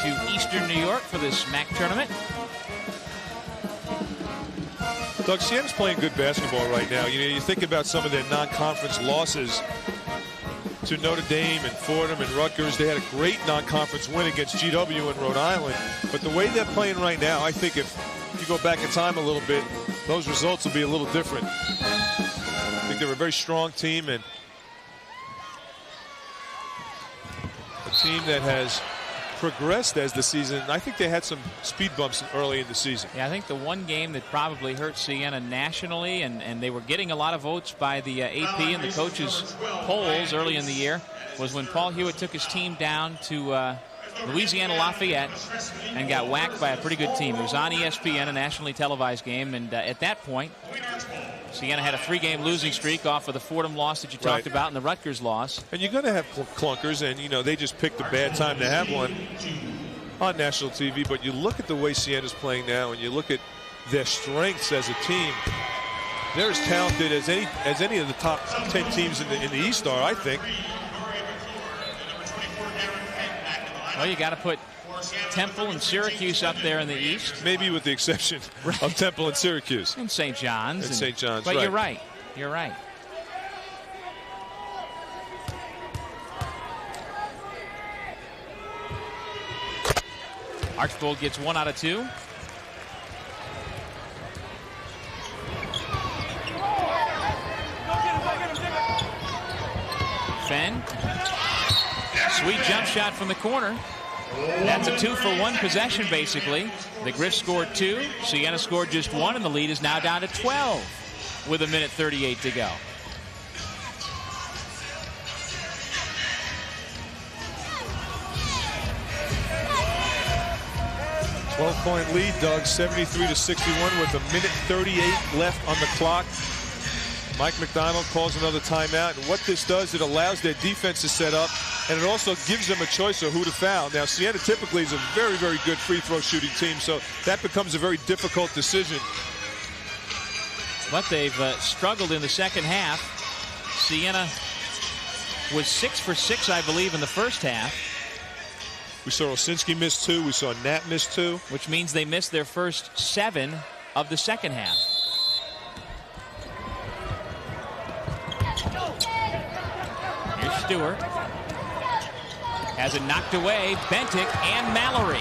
to Eastern New York for this MAAC tournament. Doug, Siena's playing good basketball right now. You know, you think about some of their non-conference losses to Notre Dame and Fordham and Rutgers. They had a great non-conference win against GW in Rhode Island. But the way they're playing right now, I think if you go back in time a little bit, those results will be a little different. I think they're a very strong team, and a team that has progressed as the season. I think they had some speed bumps early in the season. Yeah, I think the one game that probably hurt Siena nationally, and they were getting a lot of votes by the AP and the coaches' polls early in the year, was when Paul Hewitt took his team down to Louisiana Lafayette and got whacked by a pretty good team. It was on ESPN, a nationally televised game, and at that point, Siena had a 3-game losing streak off of the Fordham loss that you talked about and the Rutgers loss. And you're going to have clunkers, and, you know, they just picked a bad time to have one on national TV. But you look at the way Siena's playing now, and you look at their strengths as a team. They're as talented as any of the top 10 teams in the East are, I think. Well, you got to put Temple and Syracuse up there in the East. Maybe with the exception of Temple and Syracuse. And St. John's. And St. John's, but right. You're right. You're right. Archbold gets 1 out of 2. Fenn. Sweet jump shot from the corner. That's a 2-for-1 possession, basically. The Griffs scored 2. Siena scored just 1, and the lead is now down to 12 with 1:38 to go. Point lead, Doug, 73-61 with 1:38 left on the clock. Mike McDonald calls another timeout, and what this does, it allows their defense to set up, and it also gives them a choice of who to foul. Now, Siena typically is a very, very good free throw shooting team, so that becomes a very difficult decision. But they've struggled in the second half. Siena was 6 for 6, I believe, in the first half. We saw Osinski miss 2. We saw Knapp miss 2. Which means they missed their first 7 of the second half. Here's Stewart. Has it knocked away. Bentic and Mallory.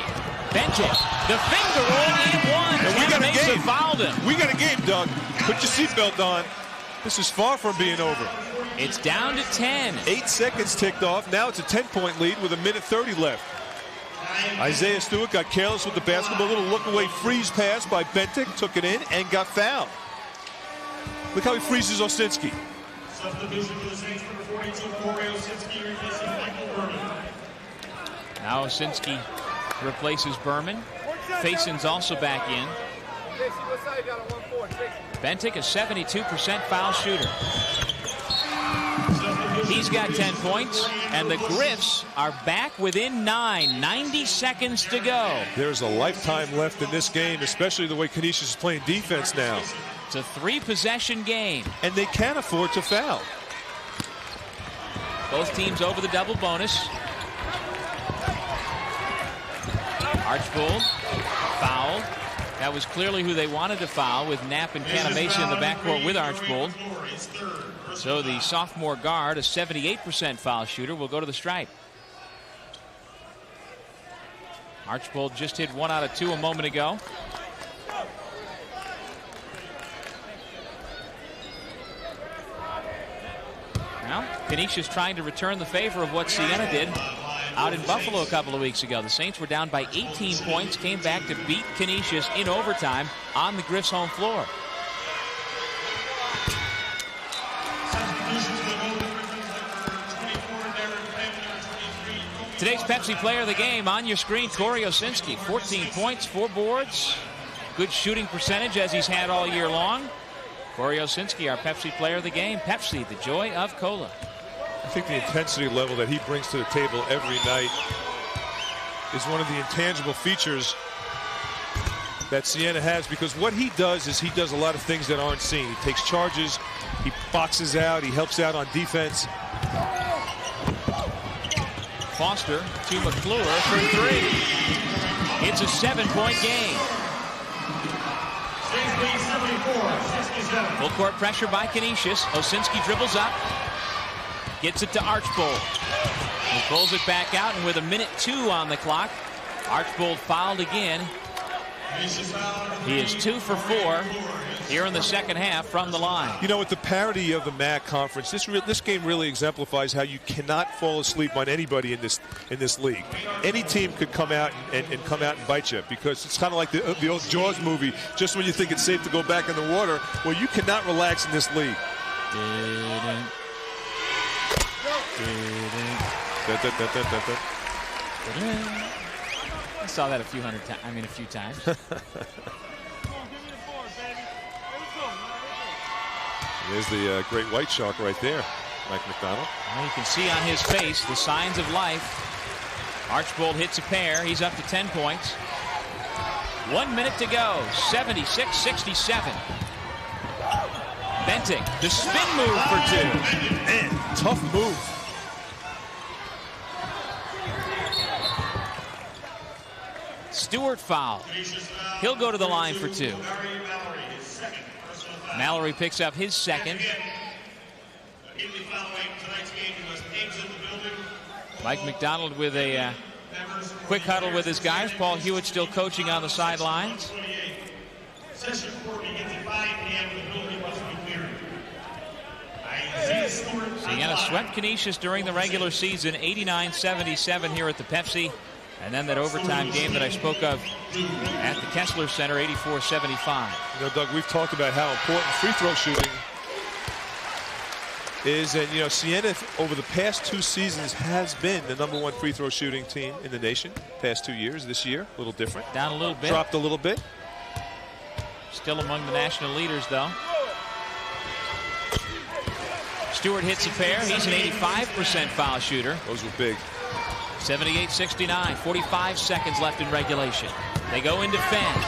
Bentic, the finger roll in 1. And we got a game. Fouled him. We got a game, Doug. Put your seatbelt on. This is far from being over. It's down to 10. 8 seconds ticked off. Now it's a 10-point lead with 1:30 left. Isaiah Stewart got careless with the basketball. A little look-away freeze pass by Bentic. Took it in and got fouled. Look how he freezes Osinski. Now Osinski replaces Berman. Faison's also back in. Bentic, a 72% foul shooter. He's got 10 points, and the Griffs are back within 9. 90 seconds to go. There's a lifetime left in this game, especially the way Canisius is playing defense now. It's a 3-possession game. And they can't afford to foul. Both teams over the double bonus. Archbold fouled. That was clearly who they wanted to foul, with Knapp and Canisius in the backcourt with Archbold. So the sophomore guard, a 78% foul shooter, will go to the stripe. Archbold just hit 1 out of 2 a moment ago. Well, Canisius trying to return the favor of what Siena did out in Buffalo a couple of weeks ago. The Saints were down by 18 points, came back to beat Canisius in overtime on the Griffs' home floor. Today's Pepsi Player of the Game on your screen, Corey Osinski. 14 points, 4 boards. Good shooting percentage as he's had all year long. Corey Osinski, our Pepsi Player of the Game. Pepsi, the joy of cola. I think the intensity level that he brings to the table every night is one of the intangible features that Siena has, because what he does is he does a lot of things that aren't seen. He takes charges, he boxes out, he helps out on defense. Foster to McClure for 3. It's a 7-point game. Full court pressure by Canisius. Osinski dribbles up. Gets it to Archbold. He pulls it back out, and with 1:02 on the clock, Archbold fouled again. He is 2 for 4 here in the second half from the line. You know, with the parity of the MAAC conference, this game really exemplifies how you cannot fall asleep on anybody in this league. Any team could come out and come out and bite you, because it's kind of like the old Jaws movie. Just when you think it's safe to go back in the water, well, you cannot relax in this league. I saw that a few times. There's the great white shark right there, Mike McDonald. Well, you can see on his face the signs of life. Archbold hits a pair. He's up to 10 points. 1 minute to go. 76-67. Bentic, the spin move for 2. Man, tough move. Stewart foul. He'll go to the line for 2. Mallory picks up his second. Mike McDonald with a quick huddle with his guys. Paul Hewitt still coaching on the sidelines. Siena swept Canisius during the regular season, 89-77 here at the Pepsi. And then that overtime game that I spoke of at the Kessler Center, 84-75. You know, Doug, we've talked about how important free throw shooting is. And, you know, Siena over the past 2 seasons has been the #1 free throw shooting team in the nation. Past 2 years. This year, a little different. Down a little bit. Dropped a little bit. Still among the national leaders, though. Stewart hits a pair. He's an 85% foul shooter. Those were big. 78-69, 45 seconds left in regulation. They go into Fenn.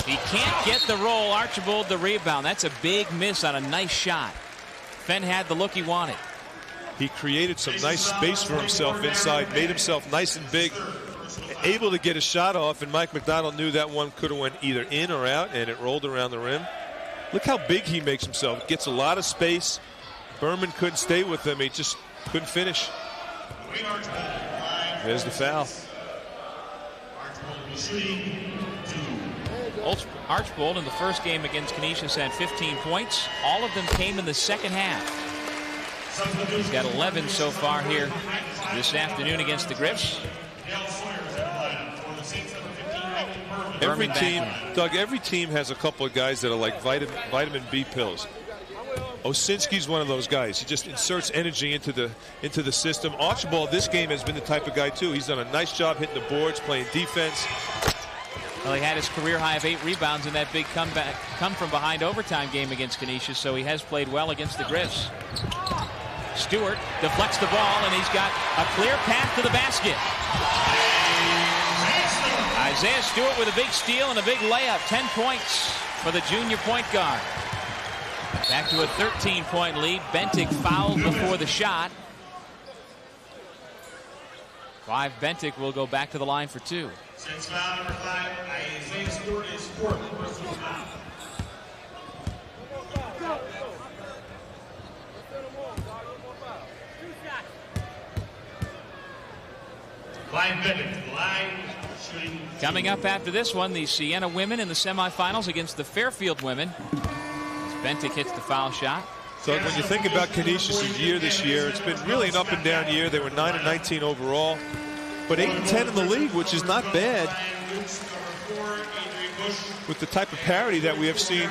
He can't get the roll. Archibald the rebound. That's a big miss on a nice shot. Fenn had the look he wanted. He created some nice space for himself inside, made himself nice and big, able to get a shot off, and Mike McDonald knew that one could have went either in or out, and it rolled around the rim. Look how big he makes himself. Gets a lot of space. Berman couldn't stay with him. He just couldn't finish. There's the foul. Archibald in the first game against Canisius had 15 points. All of them came in the second half. He's got 11 so far here this afternoon against the Griffs. Every team, Doug, every team has a couple of guys that are like vitamin B pills. Osinski's one of those guys. He just inserts energy into the system. Archibald this game has been the type of guy too. He's done a nice job hitting the boards, playing defense. Well, he had his career high of 8 rebounds in that big come from behind overtime game against Canisius, so he has played well against the Griffs. Stewart deflects the ball, and he's got a clear path to the basket. Isaiah Stewart with a big steal and a big layup. 10 points for the junior point guard. Back to a 13-point lead. Bentic fouled before the shot. Clive Bentic will go back to the line for 2. Since foul number 5, Isaiah Stewart is 4th personal foul. Clive Bentic to the line, shooting. Coming up after this one, the Siena women in the semifinals against the Fairfield women. Bentic hits the foul shot. So when you think about Canisius' year this year, it's been really an up and down year. They were 9-19 overall, but 8-10 in the league, which is not bad with the type of parity that we have seen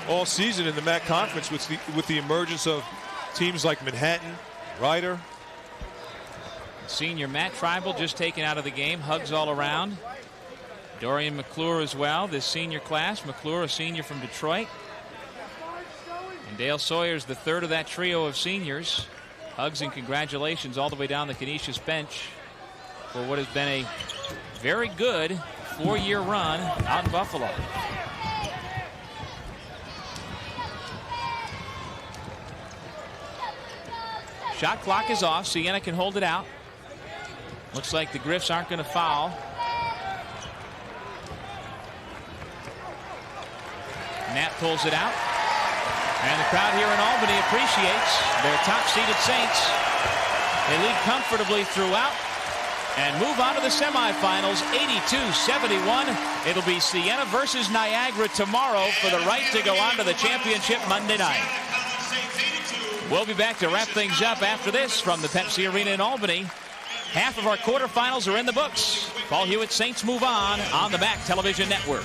all season in the MAAC conference with the emergence of teams like Manhattan, Ryder. Senior Matt Tribal just taken out of the game. Hugs all around. Dorian McClure as well, this senior class. McClure, a senior from Detroit. And Dale Sawyer's the third of that trio of seniors. Hugs and congratulations all the way down the Canisius bench for what has been a very good 4-year run out in Buffalo. Shot clock is off. Siena can hold it out. Looks like the Griffs aren't going to foul. Knapp pulls it out. And the crowd here in Albany appreciates their top-seeded Saints. They lead comfortably throughout and move on to the semifinals, 82-71. It'll be Siena versus Niagara tomorrow for the right to go on to the championship Monday night. We'll be back to wrap things up after this from the Pepsi Arena in Albany. Half of our quarterfinals are in the books. Paul Hewitt Saints move on the MAAC Television Network.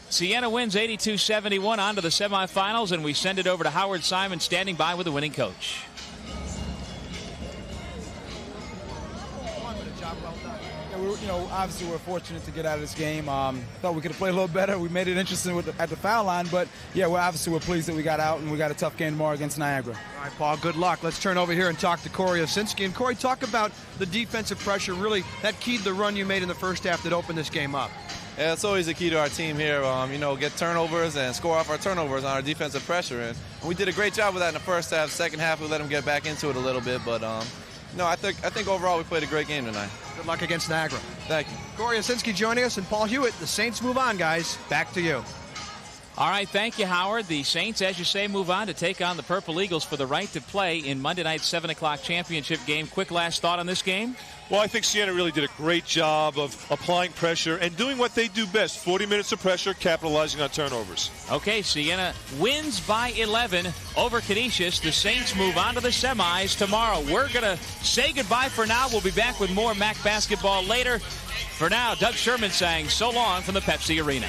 Siena wins 82-71 on to the semifinals, and we send it over to Howard Simon standing by with the winning coach. Obviously we're fortunate to get out of this game. Thought we could have played a little better. We made it interesting at the foul line, but yeah, we're pleased that we got out, and we got a tough game tomorrow against Niagara. All right, Paul, good luck. Let's turn over here and talk to Corey Osinski. And Corey, talk about the defensive pressure, really, that keyed the run you made in the first half that opened this game up. Yeah, it's always the key to our team here. Get turnovers and score off our turnovers on our defensive pressure. And we did a great job with that in the first half. Second half, we let them get back into it a little bit. But, I think overall we played a great game tonight. Good luck against Niagara. Thank you. Corey Yasinski joining us, and Paul Hewitt. The Saints move on, guys. Back to you. All right, thank you, Howard. The Saints, as you say, move on to take on the Purple Eagles for the right to play in Monday night's 7 o'clock championship game. Quick last thought on this game? Well, I think Siena really did a great job of applying pressure and doing what they do best, 40 minutes of pressure, capitalizing on turnovers. Okay, Siena wins by 11 over Canisius. The Saints move on to the semis tomorrow. We're going to say goodbye for now. We'll be back with more MAAC basketball later. For now, Doug Sherman saying so long from the Pepsi Arena.